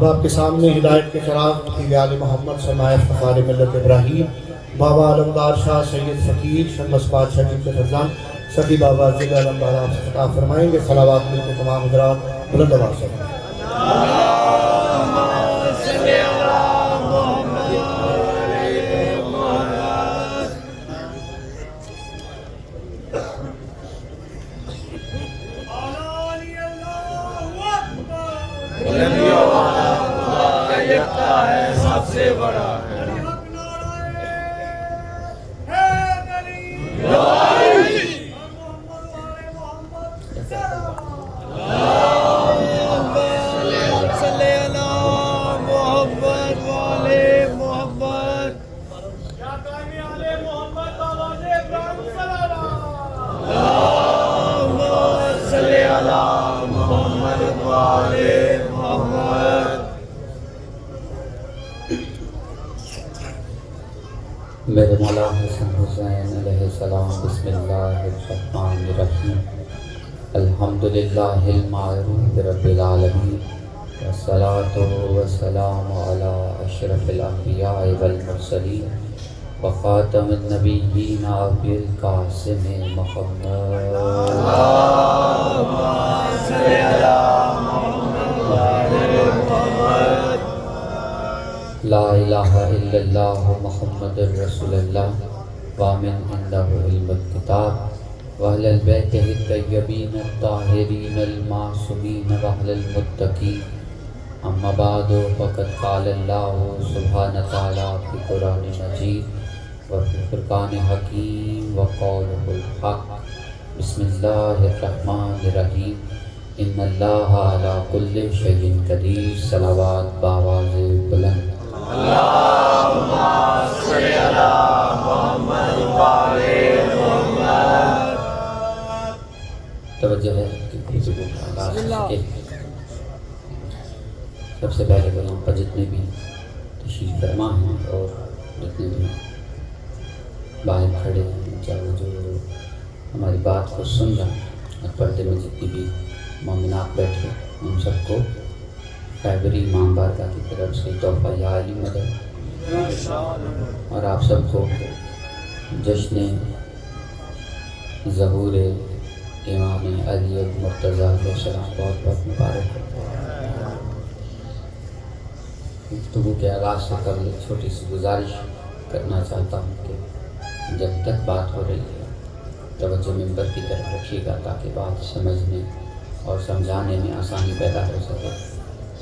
اب آپ کے سامنے ہدایت کے چراغ خطیب آل محمد سرمایہ افتخار ملت ابراہیم بابا علمدار شاہ سید فقیر شمس بادشاہ جی کے فرزان سخی بابا ضلع علمدار آپ سے خطاب فرمائیں گے۔ صلوات مل کے تمام حضرات بلند آواز سے سب سے بڑا ہے میرے مولا حسن حسین علیہ السلام۔ بسم اللہ الرحمن الرحیم۔ الحمدللہ المعروف رب العالمین، والصلاة والسلام علی اشرف الانبیاء والمرسلین وخاتم النبیین ابی القاسم محمد۔ لا الہ الا اللہ محمد رسول اللہ وامن عنہ علم الکتاب واہل البیت الطیبین الطاہرین المعصومین واہل المتقین۔ اما بعد فقد قال اللہ سبحانہ تعالی فی قرآن مجید وفی فرقان حکیم وقولہ الحق۔ بسم اللہ الرحمن الرحیم۔ ان اللہ علی کل شیء قدیر۔ صلوات بآواز بلند۔ اللہم صلی علی محمد وعلی محمد۔ توجہ ہے کہ گفتگو کا آغاز ہے۔ سب سے پہلے وہ یہاں پر جتنے بھی تشریف فرما ہیں اور جتنے بھی باہر کھڑے ہیں، چاہے جو ہماری بات کو سن رہے ہیں اور پردے میں جتنی بھی مومنات بیٹھے، ان سب کو خیبری امام بارگاہ کی طرف سے تحفہ یا علی مدد، اور آپ سب کو جشن ظہور امام علی المرتضیٰ علیہ السلام بہت بہت مبارک ہو۔ گفتگو کے آغاز سے قبل ایک چھوٹی سی گزارش کرنا چاہتا ہوں کہ جب تک بات ہو رہی ہے توجہ ممبر کی طرف رکھیے گا تاکہ بات سمجھنے اور سمجھانے میں آسانی پیدا ہو سکے،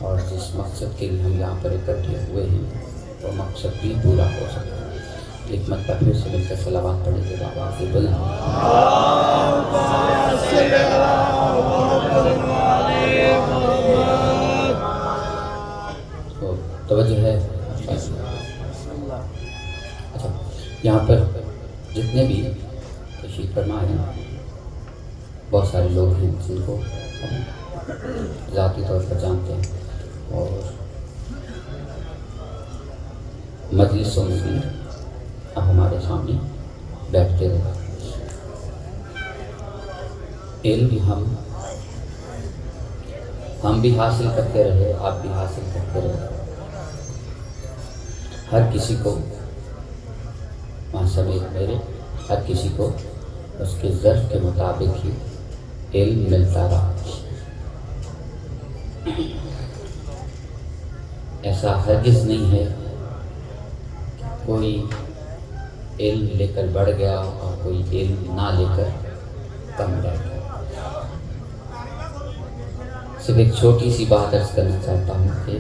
اور جس مقصد کے لیے ہم یہاں پر اکٹھے ہوئے ہیں وہ مقصد بھی پورا ہو سکے۔ ایک مرتبہ پھر سے مل کر صلوات پڑھیں گے بابا کے بلند۔ تو توجہ ہے۔ اچھا، یہاں پر جتنے بھی تشریف فرما ہیں بہت سارے لوگ ہیں جن کو ہم ذاتی طور پر جانتے ہیں، اور مجلسوں میں بھی اب ہمارے سامنے بیٹھتے رہے۔ علم ہم بھی حاصل کرتے رہے، آپ بھی حاصل کرتے رہے۔ ہر کسی کو وہاں سمیت میرے ہر کسی کو اس کے ظرف کے مطابق ہی علم ملتا رہا۔ ایسا ہرگز نہیں ہے کوئی علم لے کر بڑھ گیا اور کوئی علم نہ لے کر کم رہ گیا۔ صرف ایک چھوٹی سی بات عرض کرنا چاہتا ہوں کہ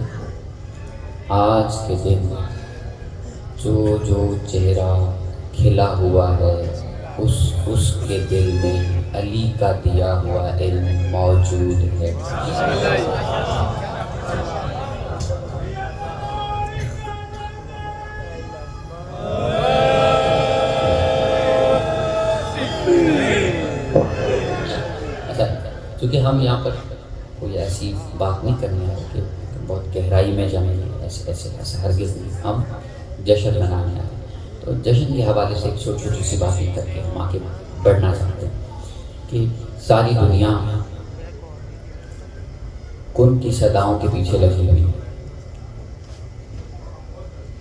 آج کے دن جو چہرہ کھلا ہوا ہے اس کے دل میں علی کا دیا ہوا علم موجود ہے۔ کیونکہ ہم یہاں پر کوئی ایسی بات نہیں کرنی ہے کہ بہت گہرائی میں جائیں، ایسے ہرگز نہیں۔ ہم جشن منانے آئے، تو جشن کے حوالے سے ایک چھوٹی سی بات نہیں کر کے ہم آگے بڑھنا چاہتے ہیں کہ ساری دنیا کن کی صداؤں کے پیچھے لگی ہوئی ہے۔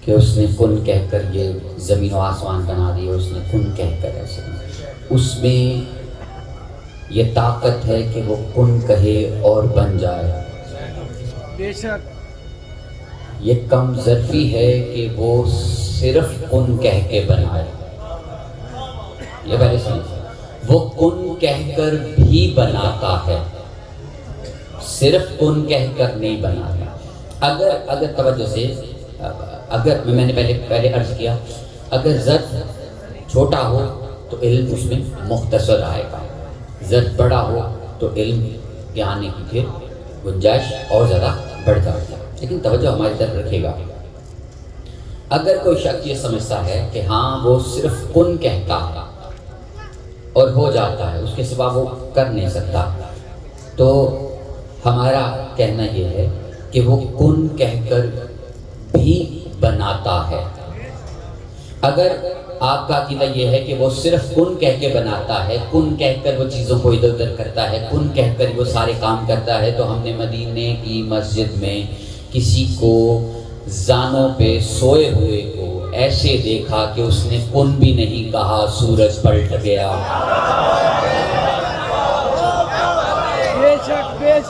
کہ اس نے کن کہہ کر یہ زمین و آسمان بنا دی، اس نے کن کہہ کر ایسے، اس میں یہ طاقت ہے کہ وہ کن کہے اور بن جائے۔ بے شک یہ کم ظرفی ہے کہ وہ صرف کن کہہ کے بنائے۔ یہ پہلے سمجھ، وہ کن کہہ کر بھی بناتا ہے، صرف کن کہہ کر نہیں بناتا۔ اگر توجہ سے، اگر میں نے پہلے عرض کیا، اگر ظرف چھوٹا ہو تو علم اس میں مختصر آئے گا، ظرف بڑا ہو تو علم کے آنے کی پھر گنجائش اور زیادہ بڑھ جاتی ہے۔ لیکن توجہ ہماری طرف رکھے گا، اگر کوئی شخص یہ سمجھتا ہے کہ ہاں وہ صرف کن کہتا ہے اور ہو جاتا ہے، اس کے سوا وہ کر نہیں سکتا، تو ہمارا کہنا یہ ہے کہ وہ کن کہہ کر بھی بناتا ہے۔ اگر آپ کا عقیدہ یہ ہے کہ وہ صرف کن کہہ کے بناتا ہے، کن کہہ کر وہ چیزوں کو ادھر ادھر کرتا ہے، کن کہہ کر وہ سارے کام کرتا ہے، تو ہم نے مدینے کی مسجد میں کسی کو زانوں پہ سوئے ہوئے کو ایسے دیکھا کہ اس نے کن بھی نہیں کہا، سورج پلٹ گیا۔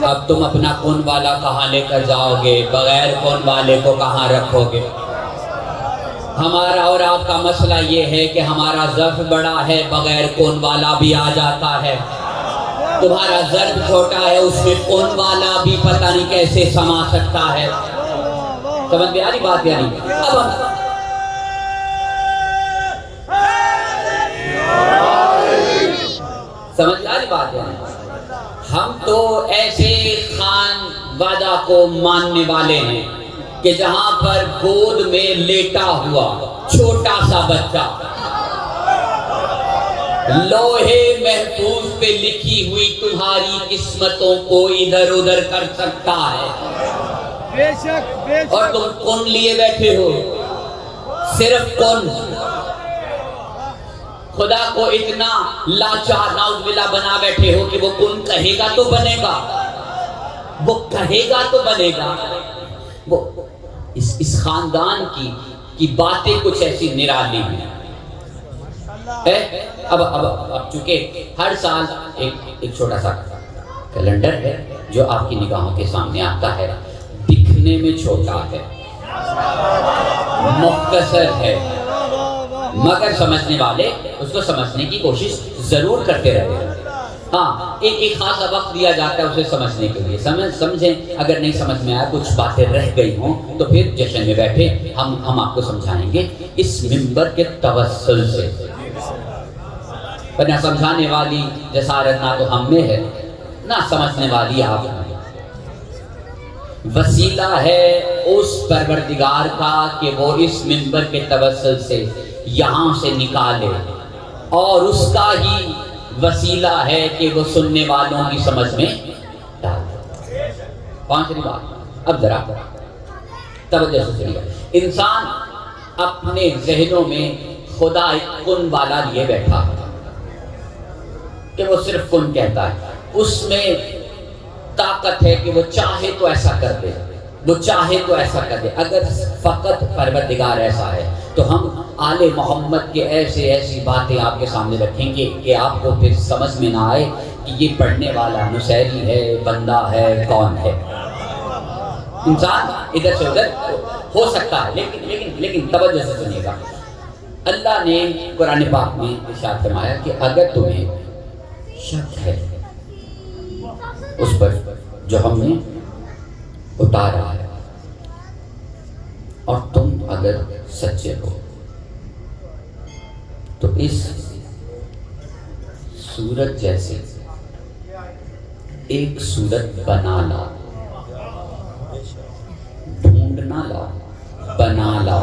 اب تم اپنا کن والا کہاں لے کر جاؤ گے؟ بغیر کن والے کو کہاں رکھو گے؟ ہمارا اور آپ کا مسئلہ یہ ہے کہ ہمارا ظرف بڑا ہے، بغیر کن والا بھی آ جاتا ہے۔ تمہارا ظرف چھوٹا ہے، اس میں کن والا بھی پتہ نہیں کیسے سما سکتا ہے۔ سمجھ میں آ رہی بات؟ یعنی اب سمجھ آ رہی بات؟ یعنی ہم تو ایسے خان وعدہ کو ماننے والے ہیں کہ جہاں پر گود میں لیٹا ہوا چھوٹا سا بچہ لوہے محفوظ پہ لکھی ہوئی تمہاری قسمتوں کو ادھر ادھر کر سکتا ہے، بے شک اور تم کن لیے بیٹھے ہو، صرف کن۔ خدا کو اتنا لاچار نعوذ باللہ بنا بیٹھے ہو کہ وہ کن کہے گا تو بنے گا، وہ کہے گا تو بنے گا۔ وہ اس خاندان کی باتیں کچھ ایسی نرالی ہیں۔ اب چونکہ ہر سال ایک چھوٹا سا کیلنڈر ہے جو آپ کی نگاہوں کے سامنے آتا ہے، دکھنے میں چھوٹا ہے، مختصر ہے، مگر سمجھنے والے اس کو سمجھنے کی کوشش ضرور کرتے رہتے ہیں۔ ہاں، ایک خاصا وقت دیا جاتا ہے اسے سمجھنے کے لیے، سمجھیں۔ اگر نہیں سمجھ میں آیا، کچھ باتیں رہ گئی ہوں، تو پھر جشن میں بیٹھے ہم آپ کو سمجھائیں گے اس منبر کے توسل سے۔ ورنہ سمجھانے والی جسارت نہ تو ہم میں ہے، نہ سمجھنے والی آپ میں۔ وسیلہ ہے اس پروردگار کا کہ وہ اس منبر کے توسل سے یہاں سے نکالے، اور اس کا ہی وسیلہ ہے کہ وہ سننے والوں کی سمجھ میں ڈال دے۔ پانچویں بات، اب ذرا توجہ سے سنیے۔ انسان اپنے ذہنوں میں خدا کن والا لیے بیٹھا ہے کہ وہ صرف کن کہتا ہے، اس میں طاقت ہے کہ وہ چاہے تو ایسا کر دے، وہ چاہے تو ایسا کر دے۔ اگر فقط پروردگار ایسا ہے تو ہم آل محمد کے ایسی باتیں آپ کے سامنے رکھیں گے کہ آپ کو پھر سمجھ میں نہ آئے کہ یہ پڑھنے والا نصیری ہے، بندہ ہے، کون ہے۔ انسان ادھر سے ادھر ہو سکتا ہے، لیکن توجہ سے سنیے گا۔ اللہ نے قرآن پاک میں ارشاد فرمایا کہ اگر تمہیں شک ہے اس پر جو ہم نے اتارا ہے، اور تم اگر سچے ہو تو اس سورت جیسے ایک سورت بنا لا، ڈھونڈ نہ لا، بنا لا۔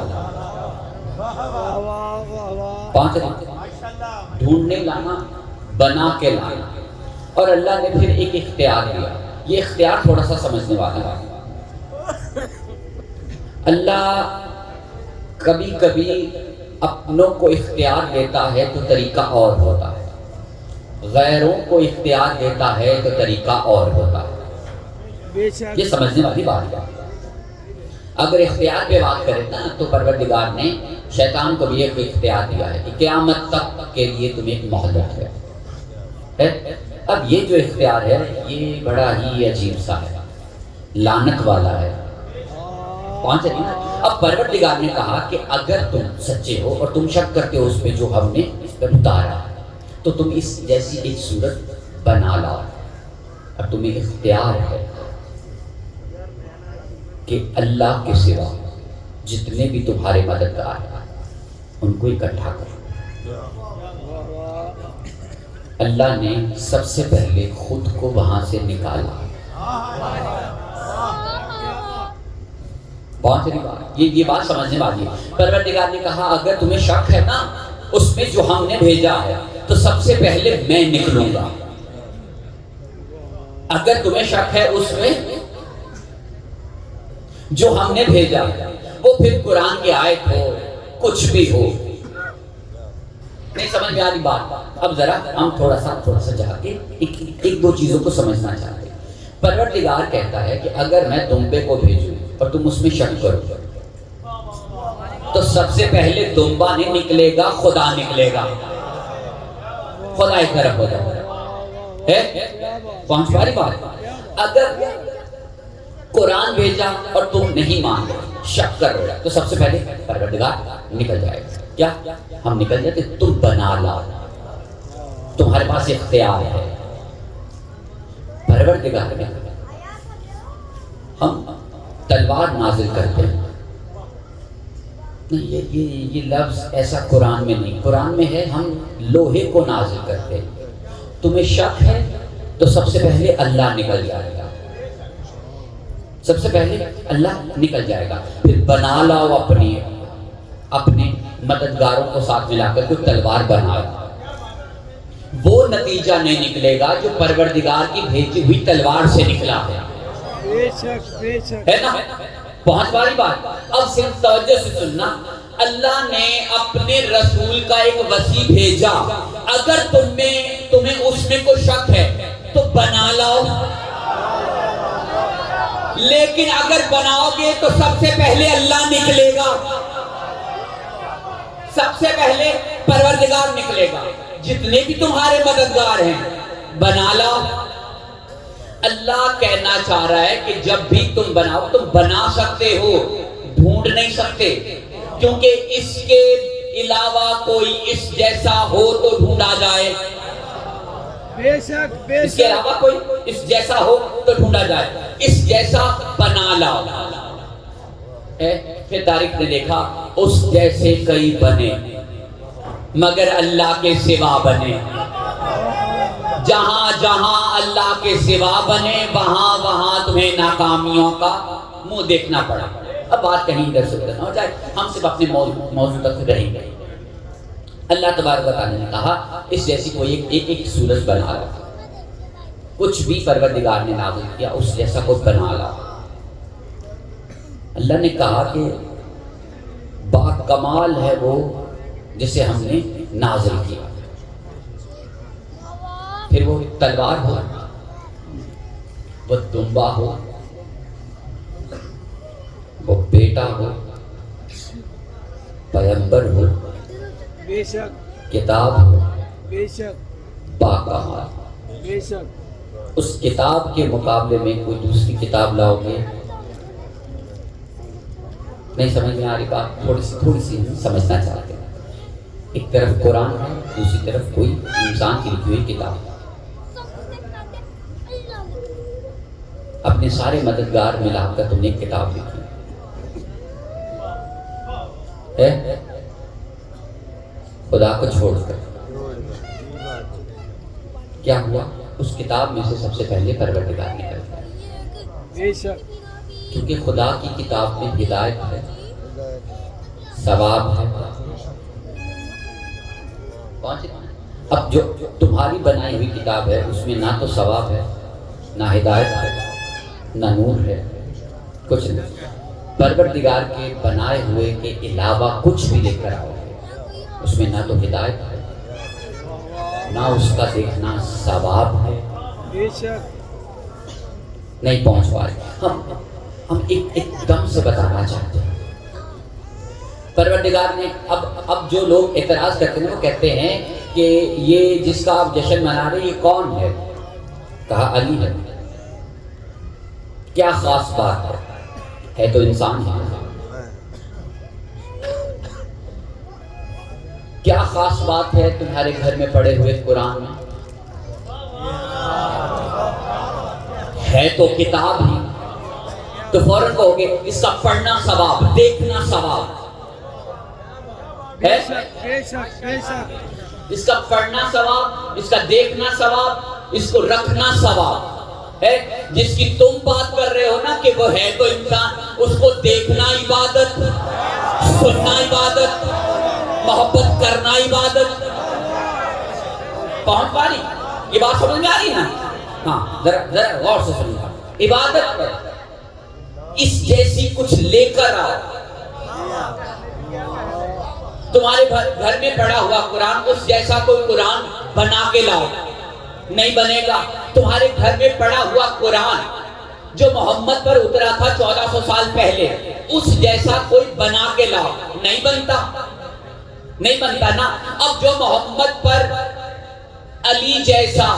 پانچ ڈھونڈنے لانا، بنا کے لانا۔ اور اللہ نے پھر ایک اختیار دیا، یہ اختیار تھوڑا سا سمجھنے والا ہے۔ اللہ کبھی کبھی اپنوں کو اختیار دیتا ہے تو طریقہ اور ہوتا ہے، غیروں کو اختیار دیتا ہے تو طریقہ اور ہوتا ہے۔ یہ سمجھنے والی بات ہے۔ اگر اختیار پہ بات کریں نا تو پروردگار نے شیطان کو بھی ایک اختیار دیا ہے کہ قیامت تک کے لیے تمہیں ایک مہلت ہے۔ اب یہ جو اختیار ہے یہ بڑا ہی عجیب سا ہے، لعنت والا ہے۔ پہنچ رہی نا؟ اب پروردگار نے کہا کہ اگر تم سچے ہو اور تم شک کرتے ہو اس پہ جو ہم نے اس پر اتارا تو تم اس جیسی ایک صورت بنا لاؤ، اور تمہیں اختیار ہے کہ اللہ کے سوا جتنے بھی تمہارے مددگار ہیں ان کو اکٹھا کرو۔ اللہ نے سب سے پہلے خود کو وہاں سے نکالا۔ بہت ساری بات یہ بات سمجھنے والی ہے۔ پروردگار نے کہا اگر تمہیں شک ہے نا اس میں جو ہم نے بھیجا ہے تو سب سے پہلے میں نکلوں گا۔ اگر تمہیں شک ہے اس میں جو ہم نے بھیجا وہ پھر قرآن کی آیت ہو کچھ بھی ہو، نہیں سمجھ میں آ رہی بات؟ اب ذرا ہم تھوڑا سا جا کے ایک دو چیزوں کو سمجھنا چاہتے ہیں۔ پروردگار کہتا ہے کہ اگر میں دمبے کو بھیجوں اور تم اس میں شک کرو تو سب سے پہلے دمبا نہیں نکلے گا، خدا نکلے گا۔ خدا ایک طرف ہوتا ہے، پہنچ پا رہی بات؟ اگر قرآن بھیجا اور تم نہیں مان رہے، شک کر رہے تو سب سے پہلے پروردگار نکل جائے گا۔ کیا ہم نکل جاتے؟ تم بنا لاؤ، تمہارے پاس اختیار ہے۔ پروردگار میں ہم تلوار نازل کرتے ہیں، نہیں یہ لفظ ایسا قرآن میں نہیں، قرآن میں ہے ہم لوہے کو نازل کرتے ہیں۔ تمہیں شک ہے تو سب سے پہلے اللہ نکل جائے گا، سب سے پہلے اللہ نکل جائے گا، پھر بنا لاؤ اپنے مددگاروں کو ساتھ ملا کر کوئی تلوار بناؤ۔ وہ نتیجہ نہیں نکلے گا جو پروردگار کی بھیجی ہوئی تلوار سے نکلا ہے، بے شک بے شک ہے نا؟ بہت باری بات۔ اب صرف توجہ سے سننا، اللہ نے اپنے رسول کا ایک وسیع بھیجا، اگر تمہیں اس میں کوئی شک ہے تو بنا لاؤ، لیکن اگر بناؤ گے تو سب سے پہلے اللہ نکلے گا، سب سے پہلے پروردگار نکلے گا۔ جتنے بھی تمہارے مددگار ہیں بنا لاؤ۔ اللہ کہنا چاہ رہا ہے کہ جب بھی تم بناؤ تم بنا سکتے ہو، ڈھونڈ نہیں سکتے، کیونکہ اس کے علاوہ کوئی اس جیسا ہو تو ڈھونڈا جائے، بے شک بے اس کے علاوہ کوئی اس جیسا ہو تو ڈھونڈا جائے، اس جیسا بنا لاؤ۔ پھر تاریخ نے دیکھا اس جیسے کئی بنے مگر اللہ کے سوا بنے، جہاں جہاں اللہ کے سوا بنے وہاں وہاں تمہیں ناکامیوں کا منہ دیکھنا پڑا۔ اب بات کہیں ادھر سے ادھر نہ ہو جائے، ہم صرف اپنے موضوع تک رہیں گے۔ اللہ تبارک و تعالیٰ نے کہا اس جیسی کوئی ایک سورج بنا رہا، کچھ بھی پروردگار نے نازل کیا اس جیسا کوئی بنا رہا۔ اللہ نے کہا کہ با کمال ہے وہ جسے ہم نے نازل کیا، پھر وہ تلوار ہو، وہ دمبا ہو، وہ بیٹا ہو، پیغمبر ہو، بے شک کتاب ہو، بے شک با کمال۔ بے شک اس کتاب کے مقابلے میں کوئی دوسری کتاب لاؤ گے، نہیں سمجھ میں آ رہی بات؟ تھوڑی سی ہم سمجھنا چاہتے ہیں۔ ایک طرف قرآن ہے، دوسری طرف کوئی انسان کی لکھی ہوئی کتاب۔ اپنے سارے مددگار ملا کر تم نے ایک کتاب لکھی ہے، خدا کو چھوڑ کر۔ کیا ہوا؟ اس کتاب میں سے سب سے پہلے پروردگار نکلتا ہے، بے شک کیونکہ خدا کی کتاب میں ہدایت ہے، ثواب ہے۔ اب جو تمہاری بنائی ہوئی کتاب ہے اس میں نہ تو ثواب ہے، نہ ہدایت ہے، نہ نور ہے، کچھ نہیں۔ پروردگار کے بنائے ہوئے کے علاوہ کچھ بھی لے کر آؤ اس میں نہ تو ہدایت ہے، نہ اس کا دیکھنا ثواب ہے، بے شک نہیں پہنچ پا رہے۔ ہم ایک دم سے بتانا چاہتے ہیں۔ پروردگار نے اب جو لوگ اعتراض کرتے ہیں وہ کہتے ہیں کہ یہ جس کا آپ جشن منا رہے یہ کون ہے؟ کہا علی ہے۔ کیا خاص بات ہے تو انسان ہے۔ کیا خاص بات ہے تمہارے گھر میں پڑے ہوئے قرآن میں؟ ہے تو کتاب ہی، تو فوراً کہو گے اس کا پڑھنا ثواب، دیکھنا ثواب ہے، بے شک اس کا پڑھنا ثواب، اس کا دیکھنا ثواب، اس کو رکھنا ثواب ہے۔ جس کی تم بات کر رہے ہو نا کہ وہ ہے تو انسان، اس کو دیکھنا عبادت، سننا عبادت، محبت کرنا عبادت۔ پہنچ پا رہی یہ بات سمجھ میں آ رہی نا؟ ہاں ذرا غور سے سنیے۔ عبادت ہے اس جیسی کچھ لے کر آؤ۔ تمہارے گھر میں پڑا ہوا قرآن اس جیسا کوئی قرآن بنا کے لاؤ، نہیں بنے گا۔ تمہارے گھر میں پڑا ہوا قرآن جو محمد پر اترا تھا 1400 سال پہلے، اس جیسا کوئی بنا کے لاؤ، نہیں بنتا، نہیں بنتا نا۔ اب جو محمد پر علی جیسا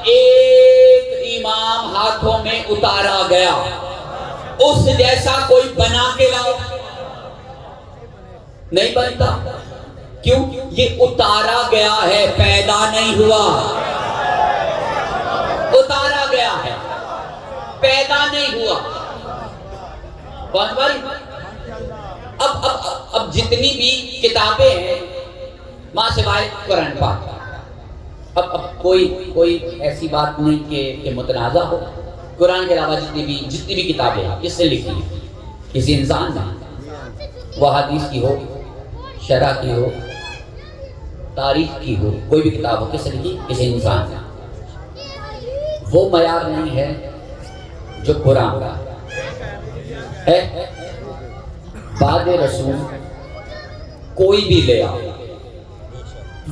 ایک امام ہاتھوں میں اتارا گیا، اس جیسا کوئی بنا کے لاؤ، نہیں بنتا۔ کیوں؟ یہ اتارا گیا ہے، پیدا نہیں ہوا۔ اتارا گیا ہے، پیدا نہیں ہوا۔ کون بھائی؟ اب جتنی بھی کتابیں ہیں ماں سوائے قرآن پاک، اب کوئی ایسی بات نہیں کہ متنازع ہو۔ قرآن کے علاوہ جتنی بھی کتابیں ہیں کس نے لکھی ہیں؟ کسی انسان نے، وہ حدیث کی ہو، شرح کی ہو، تاریخ کی ہو، کوئی بھی کتاب ہو، کس نے لکھی؟ کسی انسان نے۔ وہ معیار نہیں ہے جو قرآن کا ہے۔ بعد رسول کوئی بھی لے آؤ،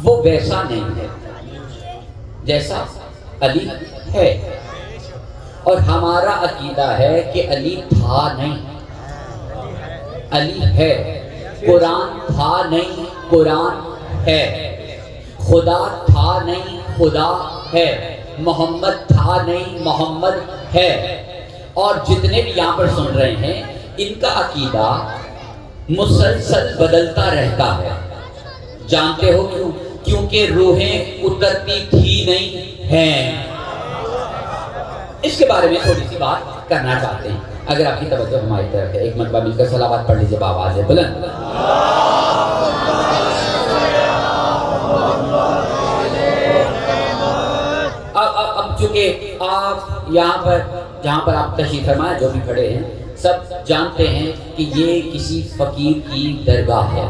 وہ ویسا نہیں ہے جیسا علی ہے۔ اور ہمارا عقیدہ ہے کہ علی تھا نہیں، علی ہے۔ قرآن تھا نہیں، قرآن ہے۔ خدا تھا نہیں، خدا ہے۔ محمد تھا نہیں، محمد ہے۔ اور جتنے بھی یہاں پر سن رہے ہیں ان کا عقیدہ مسلسل بدلتا رہتا ہے۔ جانتے ہو کیوں؟ کیونکہ روحیں اترتی تھی نہیں ہیں۔ اس کے بارے میں تھوڑی سی بات کرنا چاہتے ہیں، اگر آپ کی توجہ ہماری طرف ہے۔ ایک مرتبہ مل کر صلوات پڑھ لیجیے بآواز بلند۔ اب چونکہ آپ یہاں پر جہاں پر آپ تشریف فرما جو بھی کھڑے ہیں سب جانتے ہیں کہ یہ کسی فقیر کی درگاہ ہے۔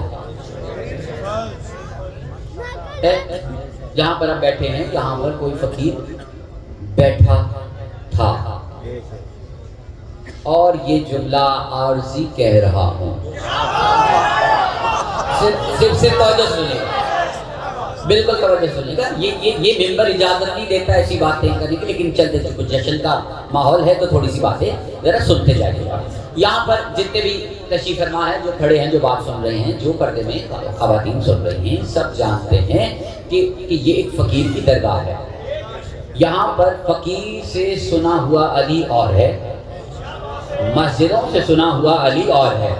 جہاں پر آپ بیٹھے ہیں یہاں پر کوئی فقیر بیٹھا تھا، اور یہ جملہ عارضی کہہ رہا ہوں، صرف توجہ سنیے، بالکل توجہ سنیے گا۔ یہ ممبر اجازت نہیں دیتا ایسی باتیں کرنے کی، لیکن چلتے چلتے جشن کا ماحول ہے تو تھوڑی سی باتیں ذرا سنتے جائیے گا۔ یہاں پر جتنے بھی تشریف فرما ہے، جو کھڑے ہیں، جو بات سن رہے ہیں، جو پردے میں خواتین سن رہی ہیں، سب جانتے ہیں کہ یہ ایک فقیر کی درگاہ ہے۔ یہاں پر فقیر سے سنا ہوا علی اور ہے، مسجدوں سے سنا ہوا علی اور ہے۔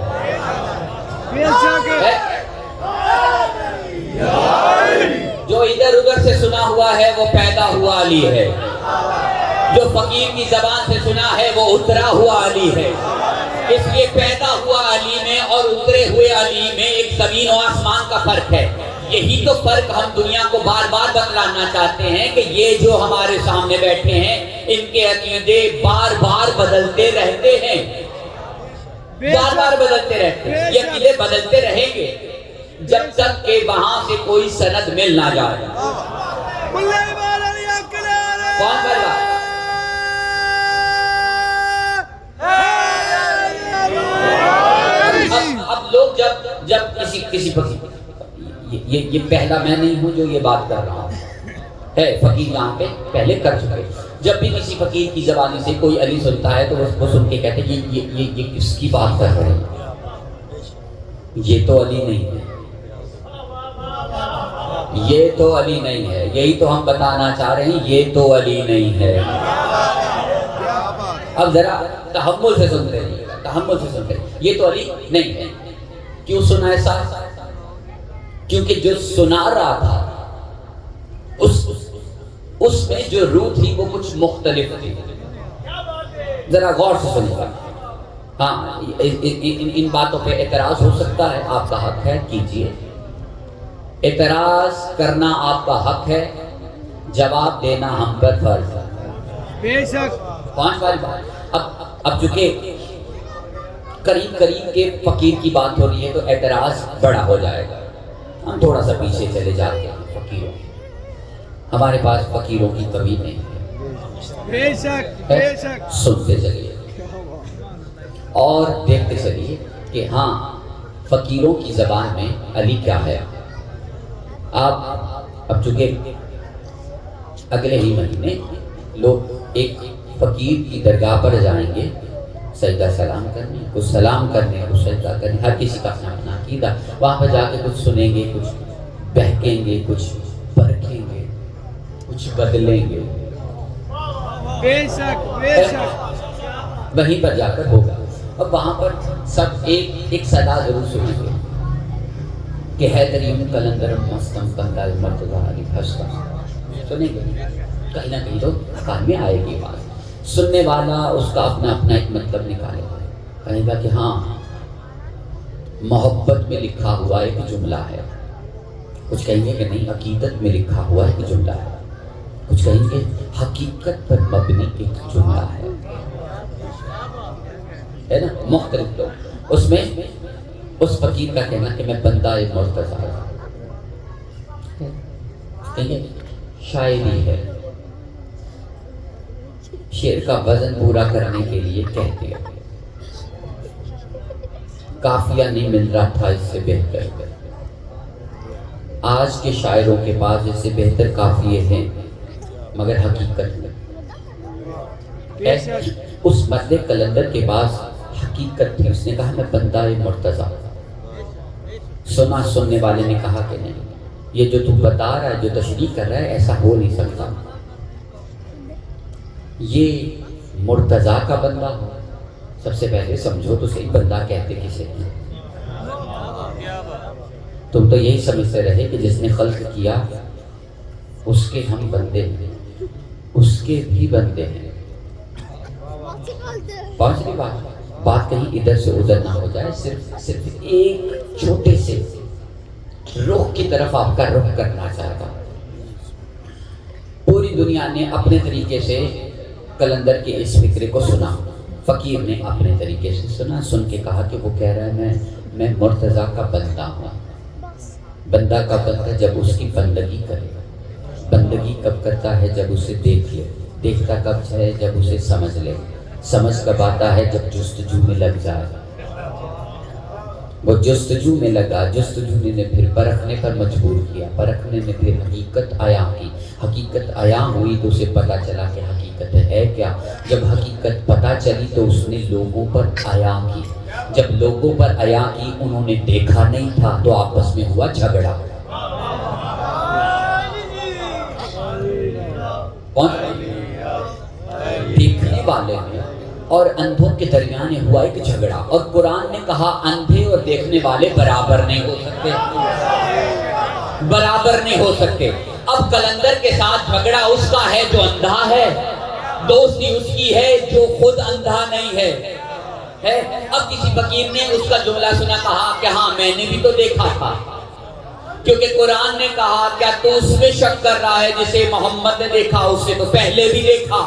جو ادھر ادھر سے سنا ہوا ہے وہ پیدا ہوا علی ہے، جو فقیر کی زبان سے سنا ہے وہ اترا ہوا علی ہے۔ اس لیے پیدا ہوا علی میں اور اترے ہوئے علی میں ایک زمین و آسمان کا فرق ہے۔ یہی تو فرق ہم دنیا کو بار بار بتلانا چاہتے ہیں کہ یہ جو ہمارے سامنے بیٹھے ہیں ان کے عقیدے بار بار بدلتے رہتے ہیں، بار بار بدلتے رہتے ہیں۔ یہ عقیدے بدلتے رہیں گے جب تک کہ وہاں سے کوئی سند مل نہ جائے۔ کون بول رہا؟ اب لوگ جب کسی فقیر، یہ پہلا میں نہیں ہوں جو یہ بات کر رہا ہوں، ہے فقیر یہاں پہ پہلے کر چکے، جب بھی کسی فقیر کی زبانی سے کوئی علی سنتا ہے تو وہ سن کے کہتے ہیں یہ کس کی بات کر رہے ہیں، یہ تو علی نہیں ہے، یہ تو علی نہیں ہے، یہی تو ہم بتانا چاہ رہے ہیں، یہ تو علی نہیں ہے۔ اب ذرا تحمل سے سنتے رہیے، تحمل سے سنتے رہیے، یہ تو علی نہیں ہے۔ کیوں سنا ایسا؟ کیونکہ جو سنا رہا تھا اس میں جو روح تھی وہ کچھ مختلف تھی۔ ذرا غور سے سنیے گا۔ ہاں ان باتوں پہ اعتراض ہو سکتا ہے، آپ کا حق ہے، کیجئے۔ اعتراض کرنا آپ کا حق ہے، جواب دینا ہم پر فرض ہے۔ بے شک 5 بار بات۔ اب چونکہ قریب کے فقیر کی بات ہو رہی ہے تو اعتراض بڑا ہو جائے گا، ہم تھوڑا سا پیچھے چلے جاتے ہیں۔ فقیروں، ہمارے پاس فقیروں کی کمی نہیں ہے، بے شک بے شک۔ سنتے چلیے اور دیکھتے چلیے کہ ہاں فقیروں کی زبان میں علی کیا ہے۔ اب چونکہ اگلے ہی مہینے لوگ ایک فقیر کی درگاہ پر جائیں گے سجدہ سلام کرنے، کچھ سلام کرنے، کچھ سجدہ کرنے، ہر کسی کا اپنا اپنا عقیدہ۔ وہاں پر جا کے کچھ سنیں گے، کچھ بہکیں گے، کچھ پرکھیں گے، کچھ بدلیں گے، بے شک بے شک۔ وہیں پر جا کر ہوگا۔ اب وہاں پر سب ایک صدا ضرور سنیں گے کہ حیدریم کلندر مستم کندل مرتضیٰ علی بھشتا، سنیں گے، کہیں نہ کہیں تو کان میں آئے گی بات۔ سننے والا اس کا اپنا اپنا ایک مطلب نکالے گا، کہے گا کہ ہاں محبت میں لکھا ہوا ایک جملہ ہے، کچھ کہیں گے کہ نہیں عقیدت میں لکھا ہوا ایک جملہ ہے، کچھ کہیں گے حقیقت پر مبنی ایک جملہ ہے نا، مختلف لوگ۔ اس میں اس فقیر کا کہنا کہ میں بندہ مرتضیٰ، کہیں گے شاعری ہے، شعر کا وزن پورا کرنے کے لیے کہتے ہیں، قافیہ نہیں مل رہا تھا اس سے بہتر، آج کے شاعروں کے پاس اس سے بہتر قافیے ہیں مگر حقیقت میں اس مرد کلندر کے پاس حقیقت تھی۔ اس نے کہا میں بندہ مرتضیٰ۔ سنا سننے والے نے کہا کہ نہیں، یہ جو تو بتا رہا ہے، جو تشریح کر رہا ہے، ایسا ہو نہیں سکتا، یہ مرتضیٰ کا بندہ ہو۔ سب سے پہلے سمجھو تو صحیح، بندہ کہتے کسے ہیں؟ تم تو یہی سمجھتے رہے کہ جس نے خلق کیا اس کے ہم بندے ہیں، اس کے بھی بندے ہیں۔ پہنچنے بات کہیں ادھر سے ادھر نہ ہو جائے، صرف ایک چھوٹے سے رخ کی طرف آپ کا رخ کرنا چاہتا ہوں۔ پوری دنیا نے اپنے طریقے سے کلندر کے اس فکرے کو سنا، فقیر نے اپنے طریقے سے سنا، سن کے کہا کہ وہ کہہ رہا ہے میں مرتضیٰ کا بندہ ہوں۔ بندہ کب بنتا ہے؟ جب اس کی بندگی کرے۔ بندگی کب کرتا ہے؟ جب اسے دیکھ لے۔ دیکھتا کب ہے؟ جب اسے سمجھ لے۔ سمجھ کب آتا ہے؟ جب جستجو میں لگ جائے۔ وہ جستجو میں لگا، جستجو نے پھر پرکھنے پر مجبور کیا، پرکھنے میں پھر حقیقت عیاں کی، حقیقت عیاں ہوئی تو اسے پتہ چلا کہ حقیقت ہے کیا۔ جب حقیقت پتہ چلی تو اس نے لوگوں پر عیاں کی، جب لوگوں پر عیاں کی انہوں نے دیکھا نہیں تھا تو آپس میں ہوا جھگڑا۔ دیکھنے والے ہیں اور اندھوں کے درمیان ہوا ایک جھگڑا، اور قرآن نے کہا اندھے اور دیکھنے والے برابر نہیں ہو سکتے، برابر نہیں ہو سکتے۔ اب کلندر کے ساتھ جھگڑا اس کا ہے جو اندھا ہے، دوستی اس کی ہے جو خود اندھا نہیں ہے۔ اب کسی فقیر نے اس کا جملہ سنا، کہا کہ ہاں میں نے بھی تو دیکھا تھا، کیونکہ قرآن نے کہا کیا تو اس میں شک کر رہا ہے جسے محمد نے دیکھا، اس سے تو پہلے بھی دیکھا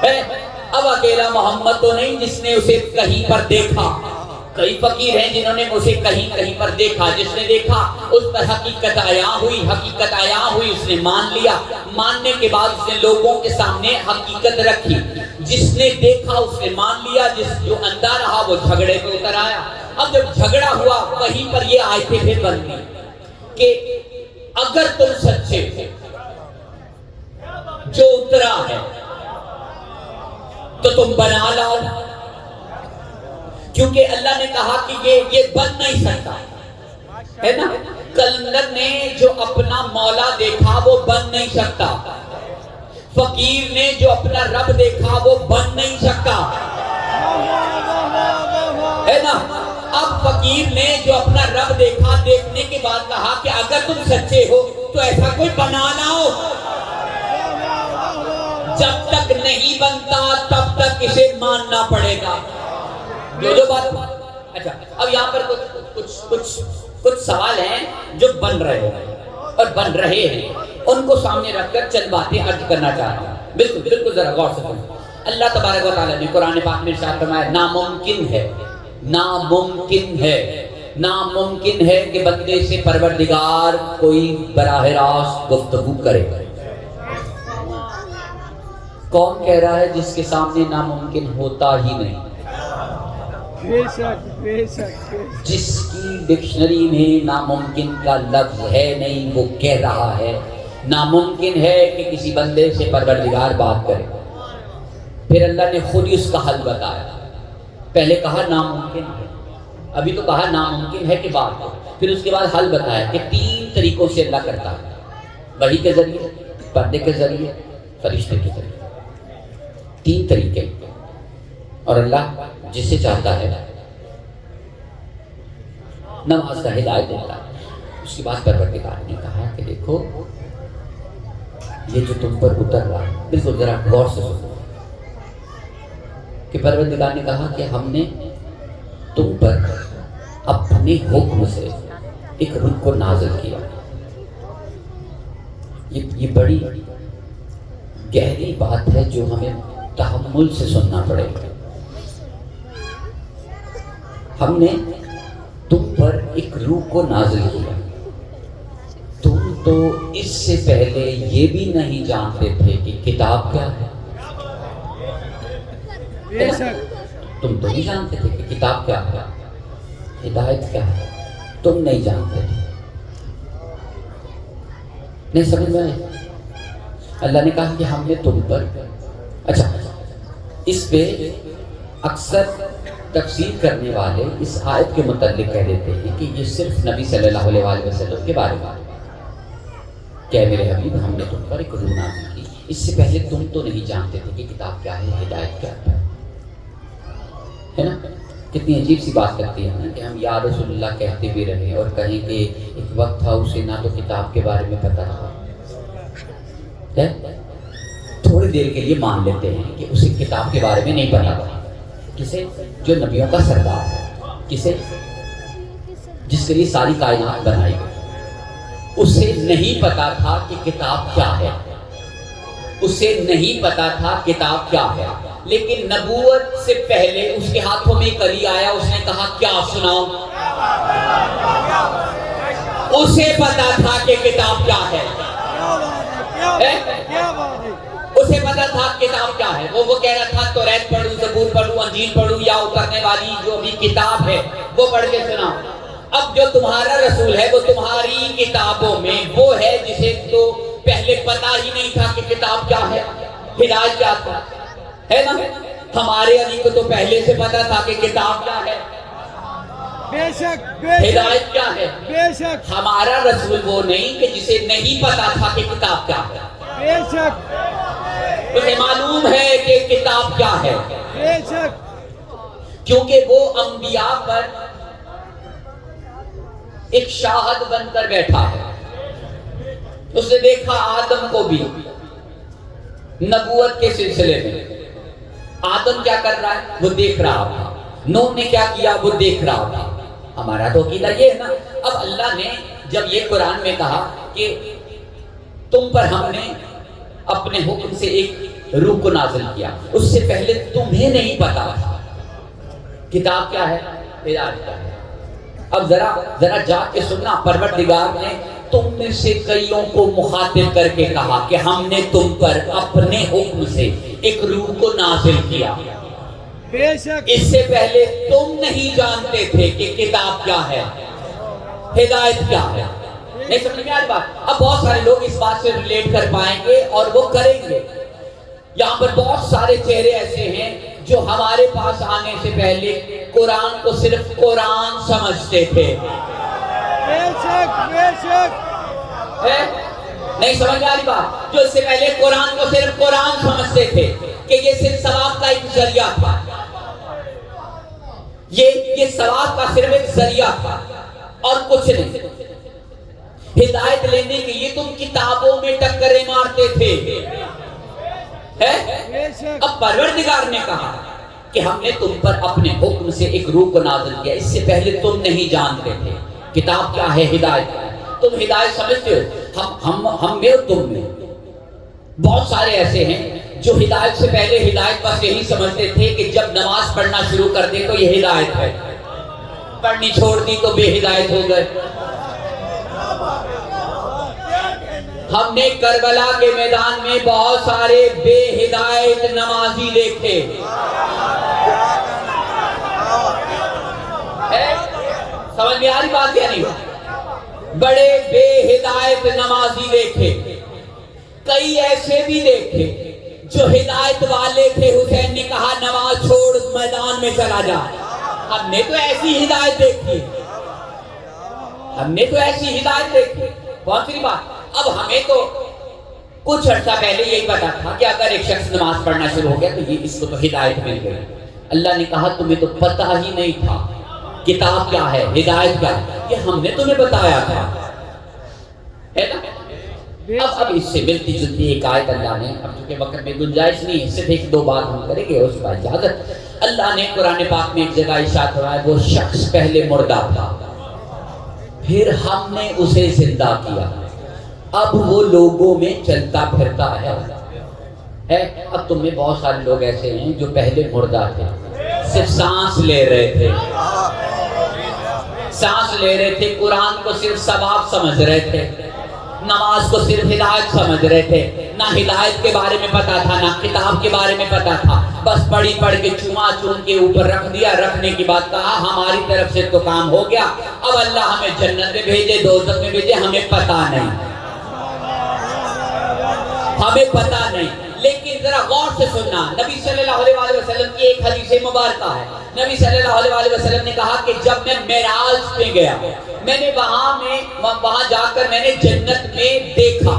ہے۔ اب اکیلا محمد تو نہیں جس نے اسے کہیں پر دیکھا، کئی فقیر ہیں جنہوں نے اسے کہیں پر دیکھا۔ جس نے دیکھا اس پر حقیقت عیاں ہوئی، حقیقت عیاں ہوئی، اس نے مان لیا، ماننے کے بعد اس نے لوگوں کے سامنے حقیقت رکھی۔ جس نے دیکھا اس نے مان لیا، جو اندھا رہا وہ جھگڑے پہ اتر آیا۔ اب جب جھگڑا ہوا وہیں پر یہ آیتیں پھر بن گئی کہ اگر تم سچے ہو، جو اترا ہے تو تم بنا لاؤ، کیونکہ اللہ نے کہا کہ یہ بن نہیں سکتا ہے نا. کلندر نے جو اپنا مولا دیکھا وہ بن نہیں سکتا، فقیر نے جو اپنا رب دیکھا وہ بن نہیں سکتا ہے نا. اب فقیر نے جو اپنا رب دیکھا، دیکھنے کے بعد کہا کہ اگر تم سچے ہو تو ایسا کوئی بنا لاؤ. جب تک نہیں بنتا تب تک اسے ماننا پڑے گا. جو بات. اچھا اب یہاں پر کچھ سوال ہیں جو بن رہے ہیں اور بن رہے ہیں، ان کو سامنے رکھ کر چند باتیں عرض کرنا چاہتا ہوں. بالکل ذرا غور سے سنیں. اللہ تبارک و تعالیٰ نے قرآن پاک میں ارشاد فرمایا ناممکن ہے کہ بندے سے پروردگار کوئی براہ راست گفتگو کرے. کون کہہ رہا ہے جس کے سامنے ناممکن ہوتا ہی نہیں؟ بے شک جس کی ڈکشنری میں ناممکن کا لفظ ہے نہیں وہ کہہ رہا ہے ناممکن ہے کہ کسی بندے سے پروردگار بات کرے. پھر اللہ نے خود ہی اس کا حل بتایا. پہلے کہا ناممکن ہے، ابھی تو کہا ناممکن ہے کہ بات ہو، پھر اس کے بعد حل بتایا کہ 3 طریقوں سے اللہ کرتا ہے. وحی کے ذریعے، پردے کے ذریعے، فرشتے کے ذریعے. 3 طریقے. اور اللہ جسے چاہتا ہے نماز کا ہدایت دیتا ہے. اس کے بعد پروردگار نے کہا کہ دیکھو یہ جو تم پر اتر رہا ہے، بالکل ذرا غور سے سنو کہ پروردگار نے کہا کہ ہم نے تم پر اپنے حکم سے ایک روح کو نازل کیا. یہ بڑی گہری بات ہے جو ہمیں تحمل سے سننا پڑے گا. ہم نے تم پر ایک روح کو نازل کیا. تم تو اس سے پہلے یہ بھی نہیں جانتے تھے کہ کتاب کیا ہے. تم تو نہیں جانتے تھے کہ کتاب کیا ہے، ہدایت کیا ہے. تم نہیں جانتے تھے. نہیں سمجھ میں آئی؟ اللہ نے کہا کہ ہم نے تم پر. اچھا اس پہ اکثر تفسیر کرنے والے اس آیت کے متعلق کہہ دیتے ہیں کہ یہ صرف نبی صلی اللہ علیہ وآلہ وسلم کے بارے میں کہ میرے حبیب ہم نے تم پر ایک روح نازل کی. اس سے پہلے تم تو نہیں جانتے تھے کہ کتاب کیا ہے، ہدایت کیا ہے نا. کتنی عجیب سی بات کرتی ہے نا کہ ہم یا رسول اللہ کہتے بھی رہے اور کہیں کہ ایک وقت تھا اسے نہ تو کتاب کے بارے میں پتہ تھا. تھوڑی دیر کے لیے مان لیتے ہیں کہ اسے کتاب کے بارے میں نہیں پتا تھا. کسے؟ جو نبیوں کا سردار ہے. کسے؟ جس کے لیے ساری کائنات بنائی گئی. اسے نہیں پتا تھا کہ کتاب کیا ہے. اسے نہیں پتا تھا کتاب کیا ہے. لیکن نبوت سے پہلے اس کے ہاتھوں میں ایک علی آیا، اس نے کہا کیا سناؤں. اسے پتا تھا کہ کتاب کیا ہے. اسے پتا تھا کتاب کیا ہے. وہ کہہ رہا تھا توریت پڑھوں، زبور پڑھوں، انجیل پڑھوں یا اترنے والی جو بھی کتاب ہے وہ پڑھ کے سنا. اب جو تمہارا رسول ہے وہ تمہاری کتابوں میں وہ ہے جسے تو پہلے پتا ہی نہیں تھا کہ کتاب کیا ہے، ہدایت کیا تھا، ہے نا. ہمارے علی کو تو پہلے سے پتا تھا کہ کتاب کیا ہے، بے شک ہدایت کیا ہے. بے شک ہمارا رسول وہ نہیں کہ جسے نہیں پتا تھا کہ کتاب کیا ہے. بے شک اسے معلوم ہے کہ کتاب کیا ہے، بے شک. کیونکہ وہ انبیاء پر ایک شاہد بن کر بیٹھا ہے. اس نے دیکھا آدم کو بھی نبوت کے سلسلے میں. آدم کیا کر رہا ہے وہ دیکھ رہا تھا. نوح نے کیا کیا وہ دیکھ رہا تھا. ہمارا تو عقیدہ یہ ہے نا. اب اللہ نے جب یہ قرآن میں کہا کہ تم پر ہم نے اپنے حکم سے ایک روح کو نازل کیا، اس سے پہلے تمہیں نہیں پتا تھا کتاب کیا ہے، ہدایت کیا ہے. اب ذرا جا کے سننا. پروردگار نے تم میں سے کئیوں کو مخاطب کر کے کہا کہ ہم نے تم پر اپنے حکم سے ایک روح کو نازل کیا. بے شک اس سے پہلے تم نہیں جانتے تھے کہ کتاب کیا ہے، ہدایت کیا ہے. نہیں سمجھ میں آ رہی بات؟ اب بہت سارے لوگ اس بات سے ریلیٹ کر پائیں گے اور وہ کریں گے. یہاں پر بہت سارے چہرے ایسے ہیں جو ہمارے پاس آنے سے پہلے قرآن کو صرف قرآن سمجھتے تھے. بے شک بے شک. نہیں سمجھ آ رہی بات؟ جو اس سے پہلے قرآن کو صرف قرآن سمجھتے تھے کہ یہ صرف ثواب کا ایک ذریعہ تھا, یہ ثواب کا صرف ایک ذریعہ تھا اور کچھ نہیں. ہدایت لینے کے لیے تم کتابوں میں ٹکریں مارتے تھے. اب پروردگار نے کہا کہ ہم نے تم پر اپنے حکم سے ایک روح کو نازل کیا, اس سے پہلے تم نہیں جانتے تھے. کتاب کیا ہے؟ ہدایت. تم ہدایت سمجھتے ہو, ہم میں اور تم میں. بہت سارے ایسے ہیں جو ہدایت سے پہلے ہدایت بس یہی سمجھتے تھے کہ جب نماز پڑھنا شروع کر دے تو یہ ہدایت ہے, پڑھنی چھوڑ دی تو بے ہدایت ہو گئے. ہم نے کربلا کے میدان میں بہت سارے بے ہدایت نمازی دیکھے. سمجھ میں آ رہی بات کیا نہیں؟ بڑے بے ہدایت نمازی دیکھے. کئی ایسے بھی دیکھے جو ہدایت والے تھے, حسین نے کہا نماز چھوڑ میدان میں چلا جا. ہم نے تو ایسی ہدایت دیکھی, ہم نے تو ایسی ہدایت دیکھی. بہت سی بات. اب ہمیں تو کچھ عرصہ پہلے یہی پتا تھا کہ اگر ایک شخص نماز پڑھنا شروع ہو گیا تو یہ اس کو تو ہدایت مل گئی. اللہ نے کہا تمہیں تو پتہ ہی نہیں تھا کتاب کیا ہے, ہدایت کیا ہے, یہ ہم نے تمہیں بتایا تھا, ہے نا. اب اس سے ملتی جلتی ایک آیت اللہ نے, اب چونکہ وقت میں گنجائش نہیں ہے, صرف ایک دو بات ہم کریں گے اس کا اجازت. اللہ نے قرآن پاک میں ایک جگہ ارشاد فرمایا وہ شخص پہلے مردہ تھا, پھر ہم نے اسے زندہ کیا, اب وہ لوگوں میں چلتا پھرتا ہے. اب تم میں بہت سارے لوگ ایسے ہیں جو پہلے مردہ تھے, صرف سانس لے رہے تھے, سانس لے رہے تھے, قرآن کو صرف ثواب سمجھ رہے تھے, نماز کو صرف ہدایت سمجھ رہے تھے. نہ ہدایت کے بارے میں پتا تھا, نہ کتاب کے بارے میں پتا تھا, بس پڑھ کے چوما چون کے اوپر رکھ دیا. رکھنے کی بات کہا ہماری طرف سے تو کام ہو گیا, اب اللہ ہمیں جنت میں بھیجے دوزخ میں بھیجے ہمیں پتا نہیں, ہمیں پتا نہیں. لیکن ذرا غور سے سننا, نبی صلی اللہ علیہ وسلم کی ایک حدیث مبارکہ ہے. نبی صلی اللہ علیہ وسلم نے کہا کہ جب میں معراج پہ گیا, میں نے وہاں جا کر میں نے جنت میں دیکھا,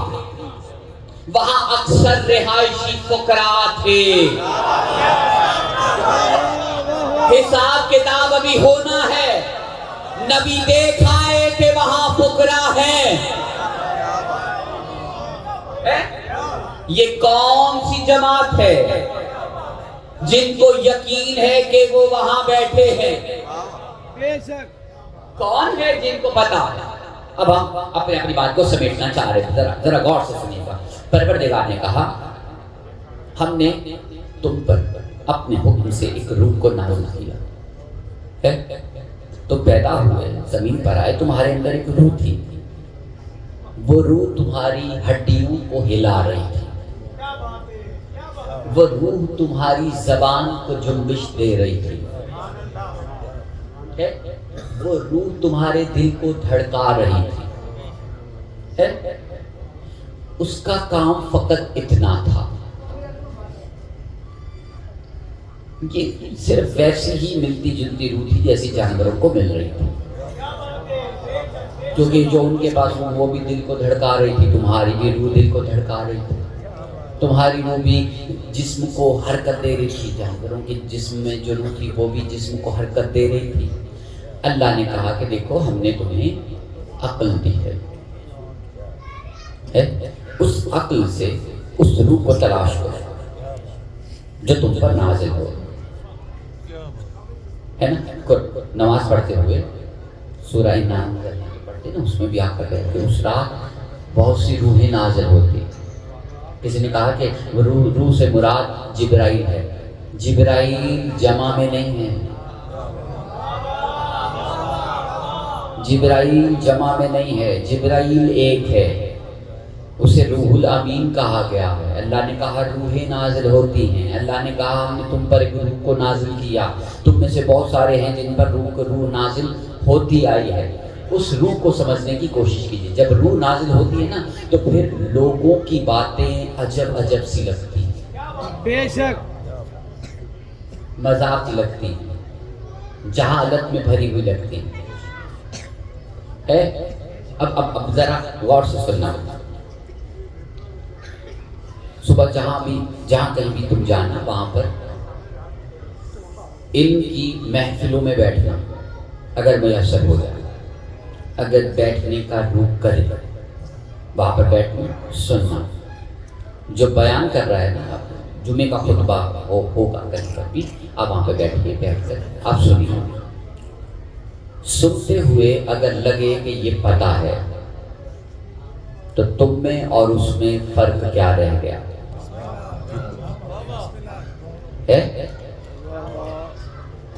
وہاں اکثر رہائشی فقراء تھے. حساب کتاب ابھی ہونا ہے. نبی دیکھ آئے کہ وہاں فقراء ہیں. یہ کون سی جماعت ہے جن کو یقین ہے کہ وہ وہاں بیٹھے ہیں؟ بے شک. کون ہے جن کو پتا ہے؟ اب ہم اپنی بات کو سمیٹنا چاہ رہے تھے, ذرا غور سے سنیے گا. پروردگار نے کہا ہم نے تم پر اپنے حکم سے ایک روح کو نازل کیا, تو پیدا ہوئے, زمین پر آئے, تمہارے اندر ایک روح تھی, وہ روح تمہاری ہڈیوں کو ہلا رہی تھی, وہ روح تمہاری زبان کو جنبش دے رہی تھی, وہ روح تمہارے دل کو دھڑکا رہی تھی. اس کا کام فقط اتنا تھا, یہ صرف ویسی ہی ملتی جلتی روح تھی جیسی جانوروں کو مل رہی تھی, کیونکہ جو ان کے پاس وہ بھی دل کو دھڑکا رہی تھی, تمہاری بھی روح دل کو دھڑکا رہی تھی, تمہاری روح بھی جسم کو حرکت دے رہی تھی, جانوروں کے جسم میں جو روح تھی وہ بھی جسم کو حرکت دے رہی تھی. اللہ نے کہا کہ دیکھو ہم نے تمہیں عقل دی ہے, اس عقل سے اس روح کو تلاش کرو جو تم پر نازل ہو, ہے نا. نماز پڑھتے ہوئے سورہ انعام پڑھتے نا, اس میں بھی آپ کا کہتے اس رات بہت سی روحیں نازل ہوتی. کسی نے کہا کہ روح سے مراد جبرائیل ہے. جبرائیل جمع میں نہیں ہے, جبرائیل جمع میں نہیں ہے, جبرائیل ایک ہے, اسے روح الامین کہا گیا ہے. اللہ نے کہا روحیں نازل ہوتی ہیں, اللہ نے کہا ہم نے تم پر ایک روح کو نازل کیا. تم میں سے بہت سارے ہیں جن پر روح نازل ہوتی آئی ہے, اس روح کو سمجھنے کی کوشش کیجیے. جب روح نازل ہوتی ہے نا تو پھر لوگوں کی باتیں عجب عجب سی لگتی ہیں, بے شک, مذاق لگتی ہیں, جہالت میں بھری ہوئی لگتی ہیں. اب ذرا غور سے سننا. صبح جہاں کہیں بھی تم جانا وہاں پر ان کی محفلوں میں بیٹھنا اگر میسر ہو جائے, اگر بیٹھنے کا روح کرے وہاں پر بیٹھنا سننا. جو بیان کر رہا ہے نا, جمعے کا خطبہ ہوگا کہیں پر بھی, آپ وہاں پہ بیٹھ کر آپ سنیے. سنتے ہوئے اگر لگے کہ یہ پتہ ہے تو تم میں اور اس میں فرق کیا رہ گیا ہے؟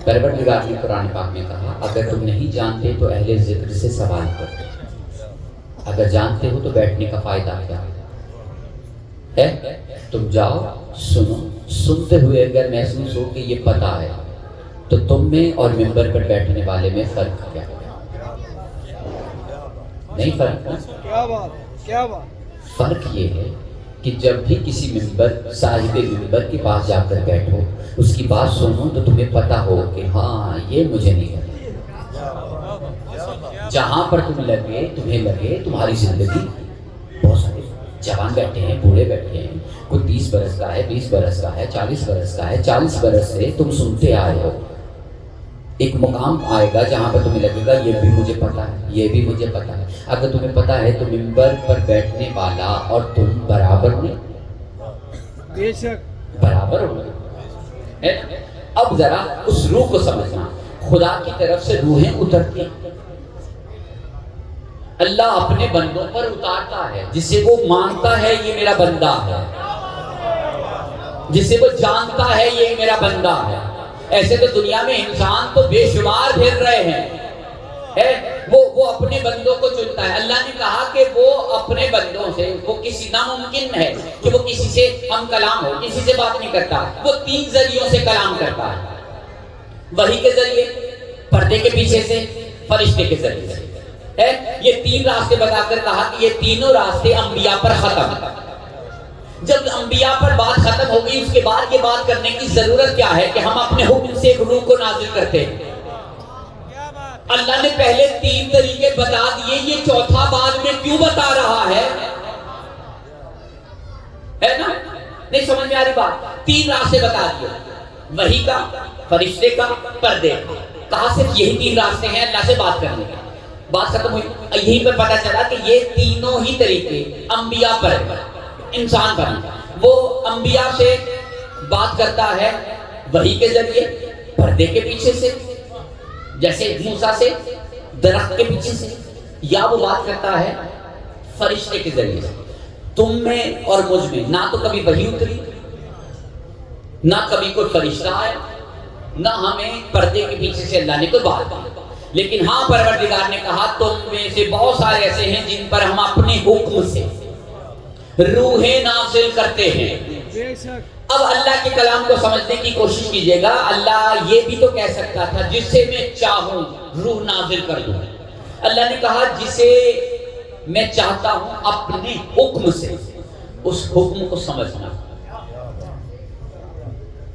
پروردگار نے قرآن پاک میں کہا اگر تم نہیں جانتے تو اہل ذکر سے سوال کرو, اگر جانتے ہو تو بیٹھنے کا فائدہ کیا ہے؟ تم جاؤ سنو. سنتے ہوئے اگر محسوس ہو کہ یہ پتہ ہے تو تم میں اور ممبر پر بیٹھنے والے میں فرق کیا ہے؟ نہیں فرق نا. کیا بات, کیا بات. فرق یہ ہے کہ جب بھی کسی ممبر صاحب ممبر کے پاس جا کر بیٹھو, اس کی بات سنو تو تمہیں پتہ ہو کہ ہاں یہ مجھے نہیں ہے. جہاں پر تمہیں لگے تمہاری زندگی, بہت سارے جوان بیٹھے ہیں, بوڑھے بیٹھے ہیں, کوئی 30 برس کا ہے, 20 برس کا ہے, 40 برس کا ہے, 40 برس سے تم سنتے آئے ہو. ایک مقام آئے گا جہاں پر تمہیں لگے گا یہ بھی مجھے پتہ ہے, یہ بھی مجھے پتہ ہے. اگر تمہیں پتہ ہے تو ممبر پر بیٹھنے والا اور تم برابر نہیں, بے شک, برابر ہو گئے. اب ذرا اس روح کو سمجھنا. خدا کی طرف سے روحیں اترتی ہیں, اللہ اپنے بندوں پر اتارتا ہے. جسے وہ مانتا ہے یہ میرا بندہ ہے, جسے وہ جانتا ہے یہ میرا بندہ ہے. ایسے تو دنیا میں انسان تو بے شمار پھر رہے ہیں, وہ اپنے بندوں کو چنتا ہے. اللہ نے کہا کہ وہ اپنے بندوں سے, وہ کسی ناممکن ہے کہ وہ کسی سے ہم کلام ہو, کسی سے بات نہیں کرتا. وہ 3 ذریعوں سے کلام کرتا ہے, وحی کے ذریعے, پردے کے پیچھے سے, فرشتے کے ذریعے سے. یہ 3 راستے بتا کر کہا کہ یہ تینوں راستے انبیاء پر ختم. جب انبیاء پر بات ختم ہو گئی, اس کے بعد یہ بات کرنے کی ضرورت کیا ہے کہ ہم اپنے حکم سے ایک روح کو نازل کرتے ہیں. اللہ نے پہلے 3 طریقے بتا دیے, یہ چوتھا بعد میں کیوں بتا رہا ہے نا؟ نہیں سمجھ میں آ رہی بات. 3 راستے بتا دیے, وحی کا, فرشتے کا, پردے کا. کہا صرف یہی 3 راستے ہیں اللہ سے بات کرنے کے. بات ختم ہوئی. یہیں پہ پتا چلا کہ یہ تینوں ہی طریقے انبیاء پر, انسان پر. وہ انبیاء سے بات کرتا ہے وحی کے ذریعے, پردے کے پیچھے سے, جیسے موسیٰ سے درخت کے پیچھے سے, یا وہ بات کرتا ہے فرشتے کے ذریعے سے. تم میں اور مجھ میں نہ تو کبھی وحی اتری, نہ کبھی کوئی فرشتہ آیا, نہ ہمیں پردے کے پیچھے سے اللہ نے کوئی بات کی. لیکن ہاں پروردگار نے کہا تم میں سے بہت سارے ایسے ہیں جن پر ہم اپنے حکم سے روحیں نازل کرتے ہیں. بے شک. اب اللہ کے کلام کو سمجھنے کی کوشش کیجئے گا. اللہ یہ بھی تو کہہ سکتا تھا جسے میں چاہوں روح نازل کر دوں. اللہ نے کہا جسے میں چاہتا ہوں اپنے حکم سے, اس حکم کو سمجھنا.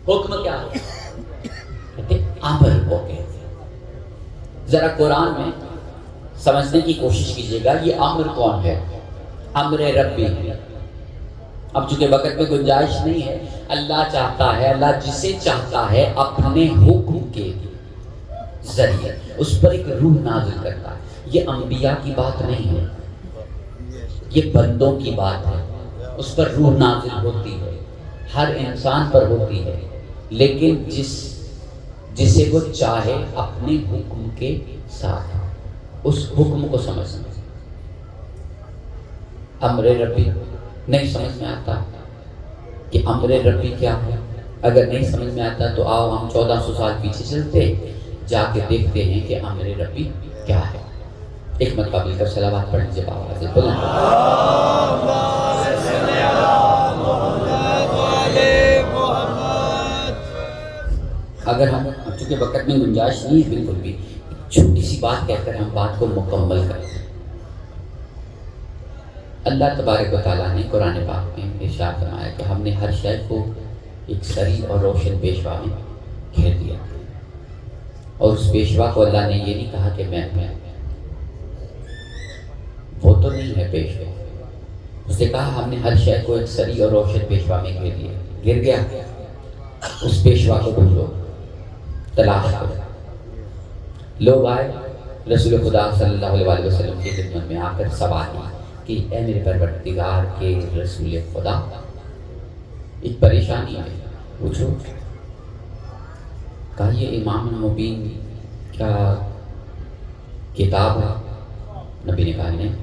حکم کیا ہے؟ کہتے امر کو کہتے. ذرا قرآن میں سمجھنے کی کوشش کیجئے گا یہ امر کون ہے؟ امر ربی ہے. اب چونکہ وقت میں گنجائش نہیں ہے, اللہ چاہتا ہے, اللہ جسے چاہتا ہے اپنے حکم کے ذریعے اس پر ایک روح نازل کرتا ہے. یہ انبیاء کی بات نہیں ہے, یہ بندوں کی بات ہے. اس پر روح نازل ہوتی ہے, ہر انسان پر ہوتی ہے, لیکن جسے وہ چاہے اپنے حکم کے ساتھ. اس حکم کو سمجھنا. امر ربی نہیں سمجھ میں آتا کہ امر ربی کیا ہے. اگر نہیں سمجھ میں آتا تو آؤ ہم 1400 سال پیچھے چلتے, جا کے دیکھتے ہیں کہ امر ربی کیا ہے. ایک مرتبہ مل کر صلوات پڑھ لیجیے بابا سے بلند. اگر ہم چونکہ وقت میں گنجائش نہیں ہے بالکل بھی, چھوٹی سی بات کہہ کر ہم بات کو مکمل کریں۔ اللہ تبارک و تعالیٰ نے قرآن پاک میں ارشاد فرمایا کہ ہم نے ہر شے کو ایک سری اور روشن پیشوا میں گھیر دیا، اور اس پیشوا کو اللہ نے یہ نہیں کہا کہ میں وہ تو نہیں ہے پیشوا، اس نے کہا ہم نے ہر شے کو ایک سری اور روشن پیشوا میں گھیر دیا۔ گر گیا، اس پیشوا کو ڈھونڈو، تلاش کرو۔ لوگ آئے رسول خدا صلی اللہ علیہ وسلم کی خدمت میں آ کر سوال کی کہ اے میرے پروردگار کے رسول خدا، ایک پریشانی ہے، پوچھو۔ کہا یہ امام المبین کیا کتاب ہے؟ نبی نے کہا نہیں۔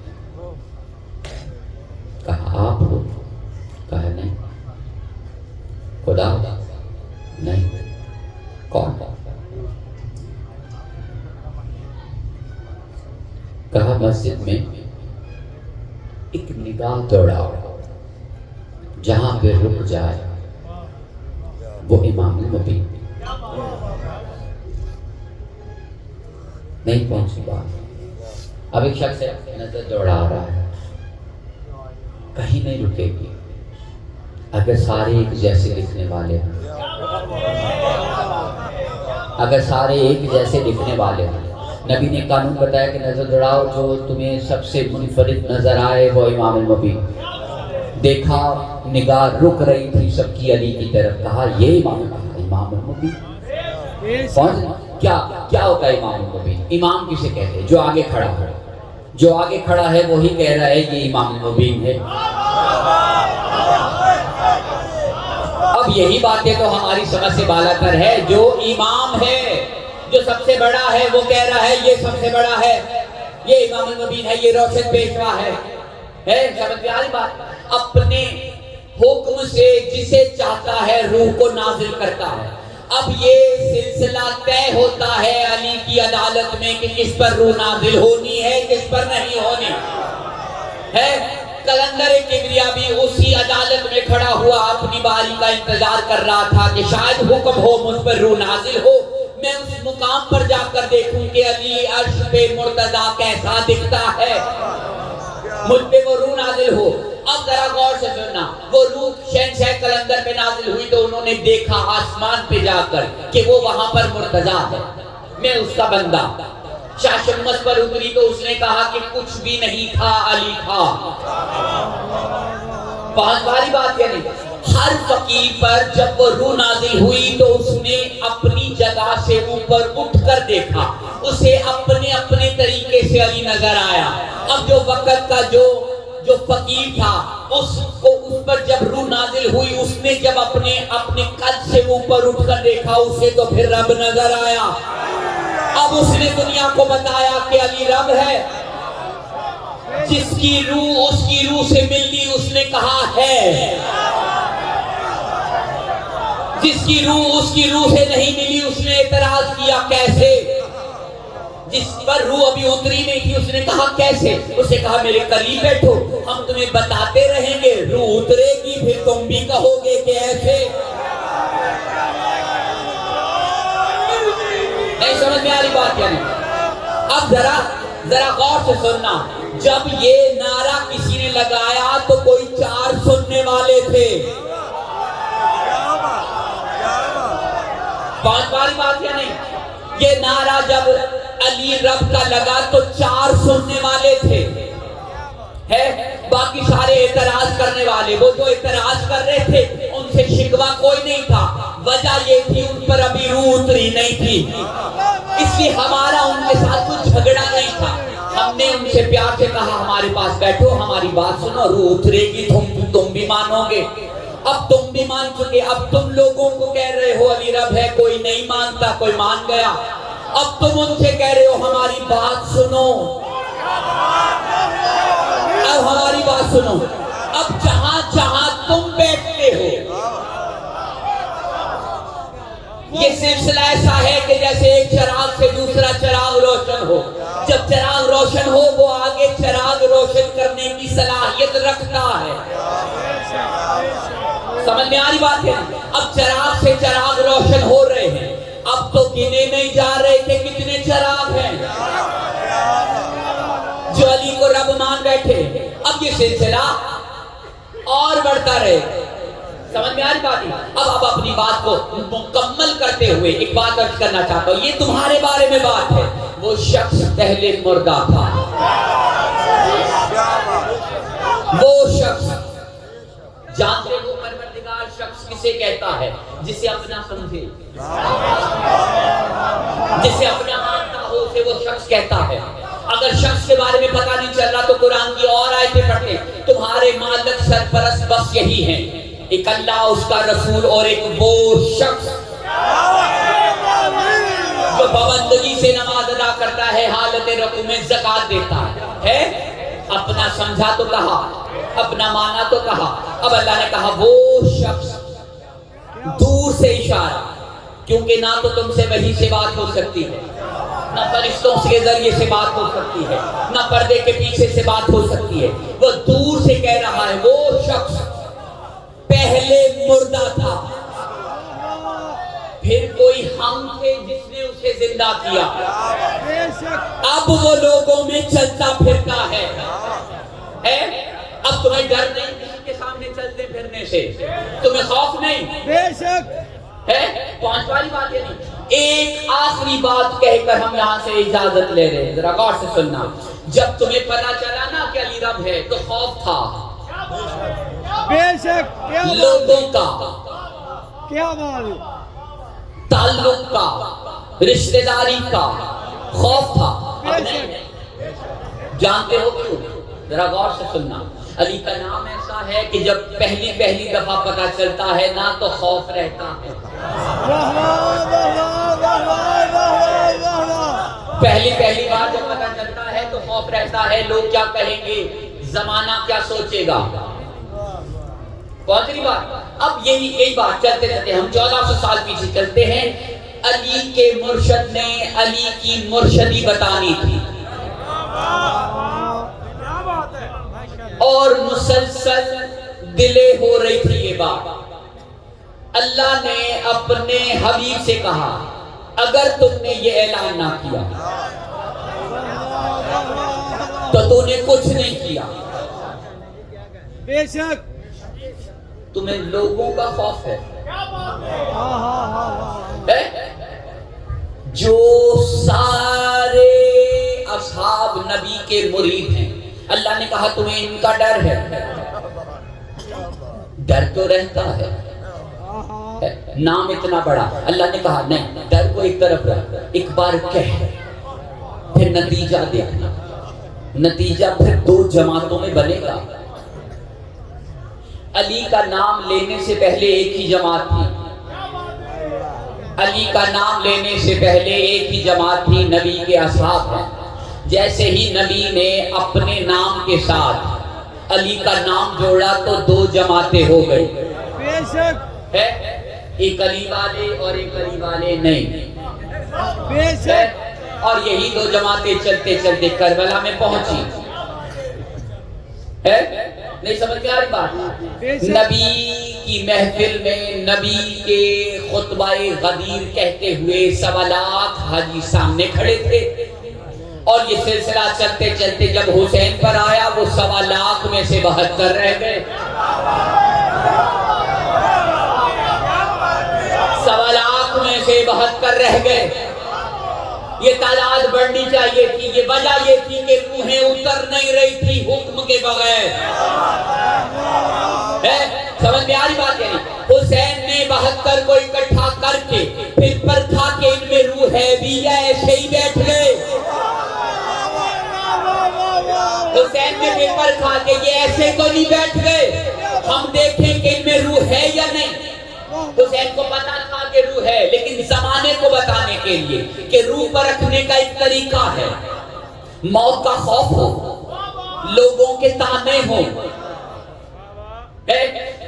کہا آپ ہو؟ کہا نہیں۔ خدا؟ نہیں۔ کون؟ کہا مسجد میں ایک نگاہ دوڑاؤ، جہاں پہ رک جائے وہ امام المبین۔ نہیں پہنچی بات۔ اب ایک شخص نظر دوڑا رہا ہے، کہیں نہیں رکے گی اگر سارے ایک جیسے لکھنے والے ہیں، اگر سارے ایک جیسے لکھنے والے ہیں۔ نبی نے قانون بتایا کہ نظر دوڑاؤ، جو تمہیں سب سے منفرد نظر آئے وہ امام المبین۔ دیکھا نگاہ رک رہی تھی سب کی علی کی طرف، کہا یہ امام المبین۔ کیا ہوتا ہے امام المبین؟ امام کسے کہتے ہیں؟ جو آگے کھڑا ہے، جو آگے کھڑا ہے وہی کہہ رہا ہے یہ امام المبین ہے۔ اب یہی باتیں تو ہماری سمجھ سے بالا تر ہے۔ جو امام ہے، جو سب سے بڑا ہے، وہ کہہ رہا ہے یہ سب سے بڑا ہے، یہ امام المبین ہے، یہ روشن پیشوا ہے۔ سمجھ میں آ رہی بات؟ اپنے حکم سے جسے چاہتا ہے روح کو نازل کرتا ہے۔ اب یہ سلسلہ طے ہوتا ہے علی کی عدالت میں کہ کس پر روح نازل ہونی ہے، کس پر نہیں ہونی ہے۔ کلندر کبریا بھی اسی عدالت میں کھڑا ہوا اپنی باری کا انتظار کر رہا تھا کہ شاید حکم ہو مجھ پر روح نازل ہو، میں اس مقام پر جا کر دیکھوں کہ علی عرش پہ مرتضیٰ کیسا دکھتا ہے، مجھ پہ وہ روح نازل ہو۔ اب ذرا غور سے سننا، وہ روح شہنشاہ کلندر پہ نازل ہوئی تو انہوں نے دیکھا آسمان پہ جا کر کہ وہ وہاں پر مرتضیٰ ہے، میں اس کا بندہ۔ شاہ شمس پر اتری تو اس نے کہا کہ کچھ بھی نہیں تھا، علی تھا۔ بہت باری بات ہے نہیں۔ ہر فقیر پر جب وہ روح نازل ہوئی تو اس نے اپنی جگہ سے اوپر اٹھ کر دیکھا، اسے اپنے اپنے طریقے سے علی نظر آیا۔ اب جو وقت کا جو فقیر تھا اس پر جب روح نازل ہوئی، اس نے جب اپنے قد سے اوپر اٹھ کر دیکھا، اسے تو پھر رب نظر آیا۔ اب اس نے دنیا کو بتایا کہ علی رب ہے۔ جس کی روح اس کی روح سے ملنی، اس نے کہا ہے۔ جس کی روح اس کی روح سے نہیں ملی، اس نے اعتراض کیا کیسے؟ جس پر روح ابھی اتری نہیں تھی، اس نے کہا کیسے؟ اس نے کہا میرے قریب بیٹھو، ہم تمہیں بتاتے رہیں گے، روح اترے گی پھر تم بھی کہو گے کہ ایسے۔ نہیں سمجھ میں آ رہی بات کیا نہیں؟ اب ذرا غور سے سننا، جب یہ نعرہ کسی نے لگایا تو کوئی 4 سننے والے تھے۔ بہت باری بات کیا نہیں؟ یہ نعرہ جب علی رب کا لگا تو 4 سننے والے تھے، باقی سارے اعتراض کرنے والے۔ وہ جو اعتراض کر رہے تھے ان سے شکوہ کوئی نہیں تھا، وجہ یہ تھی ان پر ابھی روح اتری نہیں تھی، اس لیے ہمارا ان کے ساتھ کچھ جھگڑا نہیں تھا۔ ہم نے ان سے پیار سے کہا ہمارے پاس بیٹھو، ہماری بات سنو، روح اترے گی تم بھی مانو گے۔ اب تم بھی مان چکے، اب تم لوگوں کو کہہ رہے ہو علی رب ہے، کوئی نہیں مانتا، کوئی مان گیا۔ اب تم ان سے کہہ رہے ہو ہماری بات سنو، اب ہماری بات سنو۔ اب جہاں جہاں تم بیٹھتے ہو، یہ سلسلہ ایسا ہے کہ جیسے ایک چراغ سے دوسرا چراغ روشن ہو، جب چراغ روشن ہو وہ آگے چراغ روشن کرنے کی صلاحیت رکھتا ہے۔ سمجھ میں آ رہی بات ہے؟ اب چراغ سے چراغ روشن ہو رہے ہیں، اب تو گنے نہیں جا رہے کہ کتنے چراغ ہیں، بیٹھے, اب یہ سلسلہ اور بڑھتا رہے. سمجھ میں آ رہی بات؟ اب آپ اپنی بات کو مکمل کرتے ہوئے ایک بات عرض کرنا چاہتا ہوں. یہ تمہارے بارے میں بات ہے. وہ شخص پہلے مردہ تھا. وہ شخص جانتے ہو پروردگار شخص کسے کہتا ہے؟ جسے اپنا سمجھے, جسے اپنا مانتا ہو اسے وہ شخص کہتا ہے. اگر شخص کے بارے میں پتہ نہیں چل رہا تو قرآن کی اور آیتیں پڑھتے. تمہارے مالک سرپرست بس یہی ہیں, ایک اللہ, اس کا رسول, اور ایک وہ شخص جو پابندگی سے نماز ادا کرتا ہے, حالت رکوع میں زکات دیتا ہے. اپنا سمجھا تو کہا, اپنا مانا تو کہا. اب اللہ نے کہا وہ شخص, دور سے اشارہ, کیونکہ نہ تو تم سے وحی سے بات ہو سکتی ہے, نہ فرشتوں کے ذریعے سے بات ہو سکتی ہے, نہ پردے کے پیچھے سے بات ہو سکتی ہے. وہ دور سے کہہ رہا ہے وہ شخص پہلے مردہ تھا, پھر کوئی ہم تھے جس نے اسے زندہ کیا. اب وہ لوگوں میں چلتا پھرتا ہے. اب تمہیں ڈر نہیں کسی کے سامنے چلتے پھرنے سے, تمہیں خوف نہیں. بے شک ہے 5 والی بات. یہ نہیں. ایک آخری بات کہہ کر ہم یہاں سے اجازت لے رہے ہیں, ذرا غور سے سننا. جب تمہیں پتا چلا نا کہ علی رب ہے تو خوف تھا بے شک. لوگوں کا, کیا بات, تعلق کا, رشتہ داری کا خوف تھا. اب نہیں. جانتے ہو کیوں؟ ذرا غور سے سننا. علی کا نام ایسا ہے کہ جب پہلی دفعہ پتا چلتا ہے نا تو خوف رہتا ہے. پہلی بار جب پتا چلتا ہے تو خوف رہتا ہے. لوگ کیا کہیں گے, زمانہ کیا سوچے گا. پہنچ رہی بات. اب یہی بات چلتے رہتے ہم 1400 سال پیچھے چلتے ہیں. علی کے مرشد نے علی کی مرشدی بتانی تھی, اور مسلسل دلے ہو رہی تھی یہ بات. اللہ نے اپنے حبیب سے کہا اگر تم نے یہ اعلان نہ کیا تو تو نے کچھ نہیں کیا. بے شک تمہیں لوگوں کا خوف ہے, جو سارے اصحاب نبی کے مرید ہیں. اللہ نے کہا تمہیں ان کا ڈر ہے. ڈر تو رہتا ہے, نام اتنا بڑا. اللہ نے کہا نہیں, ڈر کو ایک طرف رکھ, ایک بار کہہ پھر نتیجہ دیکھنا. نتیجہ پھر 2 جماعتوں میں بنے گا. علی کا نام لینے سے پہلے ایک ہی جماعت تھی. علی کا نام لینے سے پہلے ایک ہی جماعت تھی, نبی کے اصحاب ہیں. جیسے ہی نبی نے اپنے نام کے ساتھ علی کا نام جوڑا تو 2 جماعتیں ہو گئی. بے شک ہے, ایک علی والے اور ایک علی والے نہیں. بے شک. اور یہی 2 جماعتیں چلتے چلتے کربلا میں پہنچی. ہے نہیں سمجھ میں آ رہی بات؟ نبی کی محفل میں نبی کے خطبہ غدیر کہتے ہوئے 1.25 لاکھ حاجی سامنے کھڑے تھے, اور یہ سلسلہ چلتے چلتے جب حسین پر آیا وہ 1.25 لاکھ میں سے 72 رہ گئے. 1.25 لاکھ میں سے 72 رہ گئے. یہ تعداد بڑھنی چاہیے تھی. یہ وجہ یہ تھی کہ روحیں اتر نہیں رہی تھی حکم کے بغیر. سمجھ میں آ رہی بات ہے؟ حسین نے 72 کو اکٹھا کر کے پھر پرکھا کے ان میں روح ہے بھی یا ایسے ہی بیٹھ گئے. حسین نے پیپر کھا کے یہ ایسے تو نہیں بیٹھ گئے, ہم دیکھیں کہ ان میں روح ہے یا نہیں. حسین کو پتا تھا کہ روح ہے, لیکن زمانے کو بتانے کے لیے کہ روح پر رکھنے کا ایک طریقہ ہے. موت کا خوف ہو, لوگوں کے تانے ہو.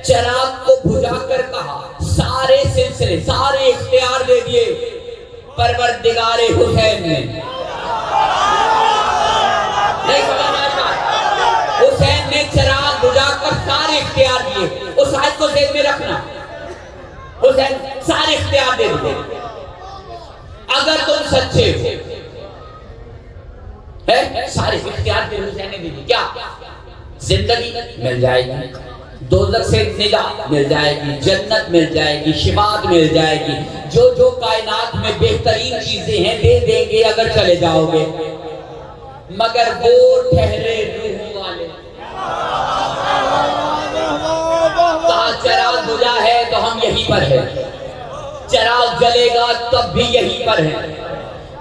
چراغ کو بجھا کر کہا, سارے سلسلے سارے اختیار دے دیے پروردگار حسین نے. نہیں سمجھنا, حسین نے چراغ بجھا کر سارے اختیار دیے. اس آیت کو ذہن میں رکھنا, حسین سارے اختیار دے دیے. اگر تم سچے ہو, سارے اختیار پھر حسین نے دی. کیا؟ زندگی مل جائے گی, دوزخ سے نجات مل جائے گی, جنت مل جائے گی, شفاعت مل جائے گی, جو جو کائنات میں بہترین چیزیں ہیں دے دیں گے اگر چلے جاؤ گے, مگر وہ ٹھہرے روح والے. کہا چراغ بجھا ہے تو ہم یہیں پر ہیں, چراغ جلے گا تب بھی یہیں پر ہے,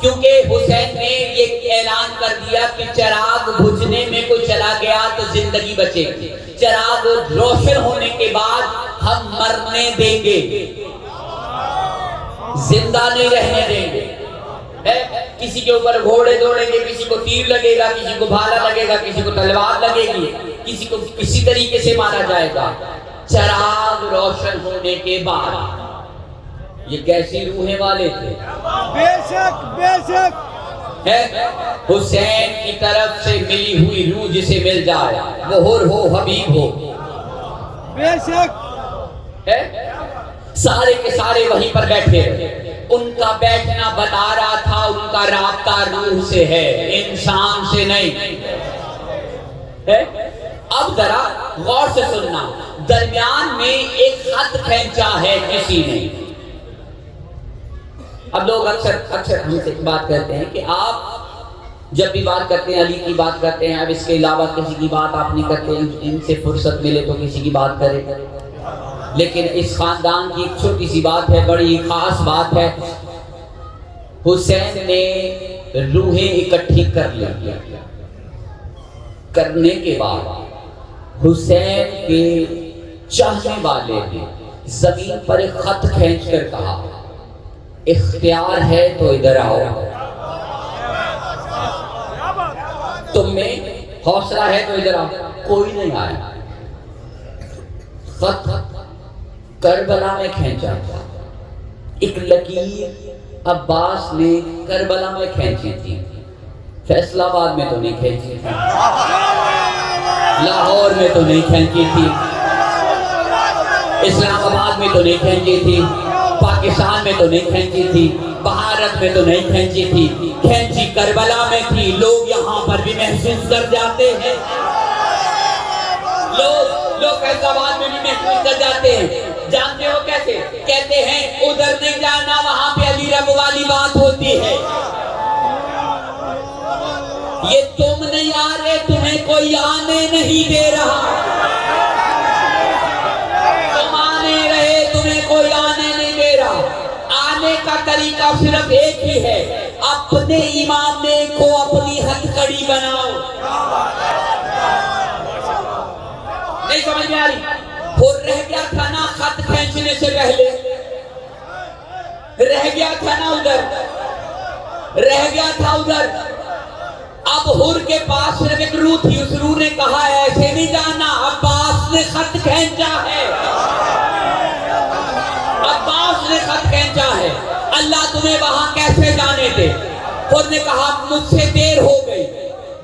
کیونکہ حسین نے یہ اعلان کر دیا کہ چراغ بجھنے میں کوئی چلا گیا تو زندگی بچے گی, چراغ روشن ہونے کے بعد ہم مرنے دیں گے, زندہ نہیں رہنے دیں گے. کسی کے اوپر گھوڑے دوڑیں گے, کسی کو تیر لگے گا, کسی کو بھالا لگے گا, کسی کو تلوار لگے گی, کسی کو کسی طریقے سے مارا جائے گا. چراغ روشن ہونے کے بعد. یہ کیسی روحیں والے تھے, بے شک بے شک, حسین کی طرف سے ملی ہوئی روح جسے مل جائے وہ حر ہو حبیب ہو. بے شک. سارے کے سارے وہیں پر بیٹھے, ان کا بیٹھنا بتا رہا تھا ان کا رابطہ روح سے ہے, انسان سے نہیں. اب ذرا غور سے سننا, درمیان میں ایک خط کھینچا ہے کسی نے. اب لوگ اکثر ہم سے بات کرتے ہیں کہ آپ جب بھی بات کرتے ہیں علی کی بات کرتے ہیں, اب اس کے علاوہ کسی کی بات آپ نہیں کرتے, ان سے فرصت ملے تو کسی کی بات کرے. لیکن اس خاندان کی ایک چھوٹی سی بات ہے, بڑی خاص بات ہے. حسین نے روحیں اکٹھی کر لی, کرنے کے بعد حسین کے چاہنے والے نے زمین پر ایک خط کھینچ کر کہا, اختیار ہے تو ادھر آؤ, تم میں حوصلہ ہے تو ادھر آؤ. کوئی نہیں آیا. خط کربلا میں کھینچا تھا, ایک لکیر عباس نے کربلا میں کھینچی تھی, فیصل آباد میں تو نہیں کھینچی تھی, لاہور میں تو نہیں کھینچی تھی, اسلام آباد میں تو نہیں کھینچی تھی, پاکستان میں تو نہیں کھینچی تھی, بھارت میں تو نہیں کھینچی تھی, کھینچی کربلا میں تھی. لوگ یہاں پر بھی محسوس کر جاتے ہیں, لوگ فیصل آباد میں بھی محسوس کر جاتے ہیں. جانتے ہو کیسے؟ کہتے ہیں ادھر نہیں جانا, وہاں پہ علی رب والی بات ہوتی ہے. یہ تم نہیں آ رہے, تمہیں کوئی آنے نہیں دے رہا. تم آنے رہے, تمہیں کوئی آنے نہیں دے رہا. آنے کا طریقہ صرف ایک ہی ہے, اپنے امام کو اپنی ہتھکڑی بناؤ. نہیں سمجھ میں آ رہی؟ اور رہ گیا تھا نا خط کھینچنے سے پہلے, رہ گیا تھا نا ادھر, رہ گیا تھا ادھر. اب حر کے پاس صرف ایک روح تھی, اس روح نے کہا ایسے نہیں جانا, عباس نے خط کھینچا ہے, عباس نے خط کھینچا ہے, اللہ تمہیں وہاں کیسے جانے دے. حر نے کہا مجھ سے دیر ہو گئی,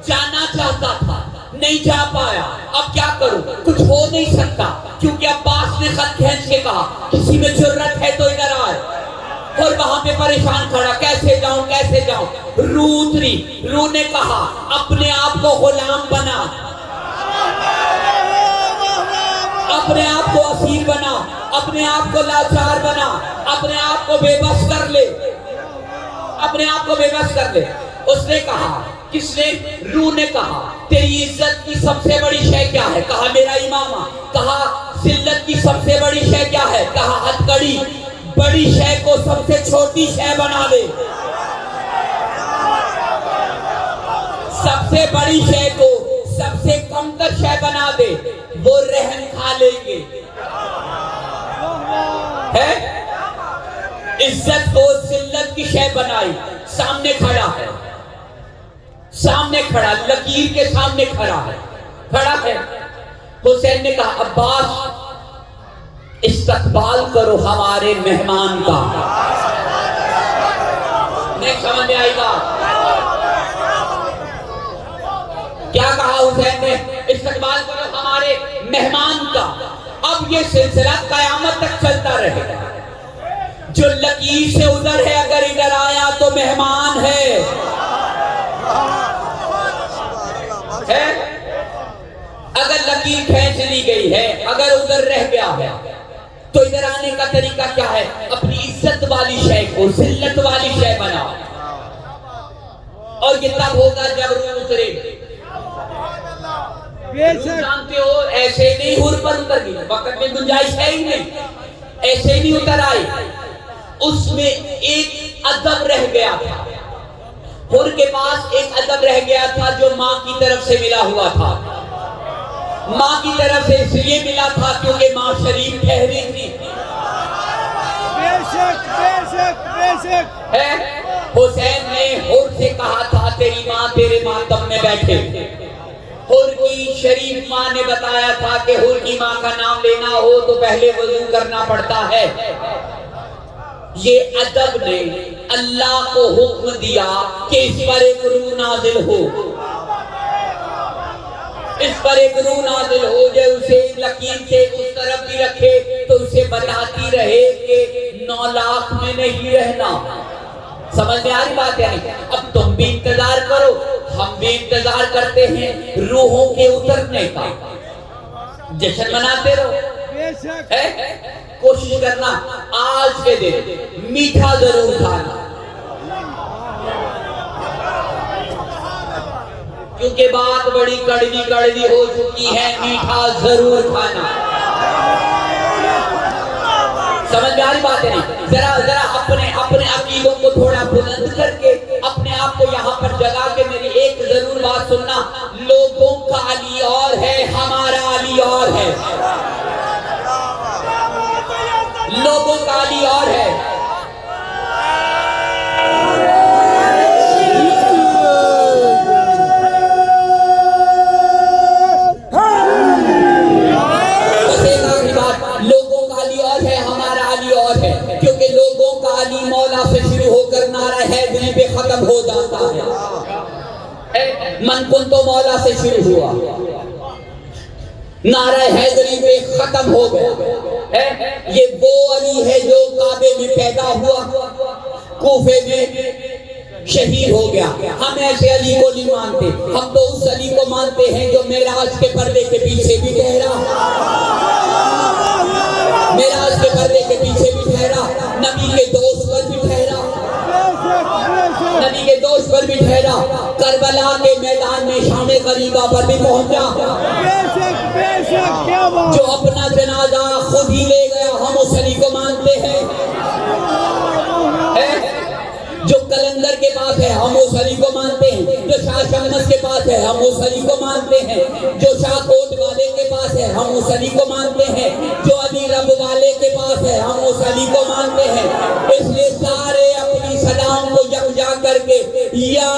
جانا چاہتا تھا نہیں جا پایا, اب کیا کروں, کچھ ہو نہیں سکتا, کیونکہ عباس نے خط کھینچ کے کہا کسی میں جرت ہے تو ادھر آئے. اور وہاں پہ پریشان کھڑا, کیسے جاؤں کیسے جاؤں. روح اتری, روح نے کہا اپنے آپ کو غلام بنا, اپنے آپ کو اسیر بنا, اپنے آپ کو لاچار بنا, اپنے آپ کو بے بس کر لے, اپنے آپ کو بے بس کر لے. اس نے کہا, کس نے؟ روح نے کہا تیری عزت کی سب سے بڑی شے کیا ہے؟ کہا میرا امامہ. کہا ذلت کی سب سے بڑی شے کیا ہے؟ کہا ہتھکڑی. بڑی شے کو سب سے چھوٹی شے بنا دے, سب سے بڑی شے کو سب سے کم تر شے بنا دے, وہ رہن کھا لیں گے. ہے عزت کو ذلت کی شے بنائی, سامنے کھڑا ہے, سامنے کھڑا, لکیر کے سامنے کھڑا ہے. حسین نے کہا عباس استقبال کرو ہمارے مہمان کا. نہیں سمجھ میں آئی گا کیا کہا حسین نے؟ استقبال کرو ہمارے مہمان کا. اب یہ سلسلہ قیامت تک چلتا رہے گا. جو لکیر سے ادھر ہے اگر ادھر آیا تو مہمان ہے, لکیر کھینچ لی گئی ہے، اگر ادھر رہ گیا ہے تو ادھر آنے کا طریقہ کیا ہے؟ اپنی عزت والی شے کو ذلت والی شے بنا، اور یہ تب ہوگا جب روح اترے۔ جانتے ہو ایسے نہیں حور پر اتر گئی، وقت میں گنجائش ہے ہی نہیں، ایسے نہیں اتر آئی، اس میں ایک ادب رہ گیا تھا، حور کے پاس ایک ادب رہ گیا تھا جو ماں کی طرف سے ملا ہوا تھا۔ ماں کی طرف سے اس لیے ملا تھا کیونکہ ماں شریف ٹھہری تھی۔ بے شک بے شک بے شک ہے حسین نے حور سے کہا تھا تیری ماں تیرے ماتم میں بیٹھے، حور کی شریف ماں نے بتایا تھا کہ حور کی ماں کا نام لینا ہو تو پہلے وضو کرنا پڑتا ہے۔ یہ ادب نے اللہ کو حکم دیا کہ اس پر ایک روح نازل ہو، اس پر ایک روح نازل ہو جو اسے لکیر سے اس طرف بھی رکھے تو اسے بتاتی رہے کہ 9 لاکھ میں نہیں رہنا۔ سمجھ میں آ رہی بات ہے نہیں؟ اب تم بھی انتظار کرو، ہم بھی انتظار کرتے ہیں روحوں کے اترنے کا، جشن مناتے رہو۔ بے شک کوشش کرنا آج کے دن میٹھا ضرور کھانا، کیونکہ بات بڑی کڑوی کڑوی ہو چکی ہے، میٹھا ضرور کھانا۔ سمجھ میں آ رہی بات ہے نہیں؟ ذرا اپنے عقیدوں کو تھوڑا بلند کر کے اپنے آپ کو یہاں پر جگا کے میری ایک ضرور بات سننا، لوگوں کا علی اور ہے، ہمارا علی اور ہے۔ لوگوں کا علی اور ہے۔ لوگوں کا علی اور ہے، ہمارا علی اور ہے، کیونکہ لوگوں کا علی مولا سے شروع ہو کر نعرہ حیدری پہ ختم ہو جاتا ہے۔ من کن تو مولا سے شروع ہوا، نعرہ حیدری پہ ختم ہو گیا۔ یہ وہ علی ہے جو کعبے میں پیدا ہوا، کوفے میں شہید ہو گیا۔ ہم ایسے علی کو نہیں مانتے، ہم تو اس علی کو مانتے ہیں جو معراج کے پردے کے پیچھے بھی ٹھہرا، معراج کے پردے کے پیچھے بھی ٹھہرا، نبی کے دوست پر بھی ٹھہرا، نبی کے دوست پر بھی ٹھہرا، کربلا کے میدان میں شام غریبہ پر بھی پہنچا، جو اپنا جنازہ خود ہی لے گیا، ہم اس علی کو مانتے ہیں۔ جو کلندر کے پاس ہے ہم اس علی کو مانتے ہیں، جو شاہ شمس کے پاس ہے ہم اس علی کو مانتے ہیں، جو شاہ کوٹ والے کے پاس ہے ہم اس علی کو مانتے ہیں، جو علی رب والے کے پاس ہے ہم اس علی کو مانتے ہیں۔ اس لیے سارے اپنی صداؤں کو یکجا کر کے یا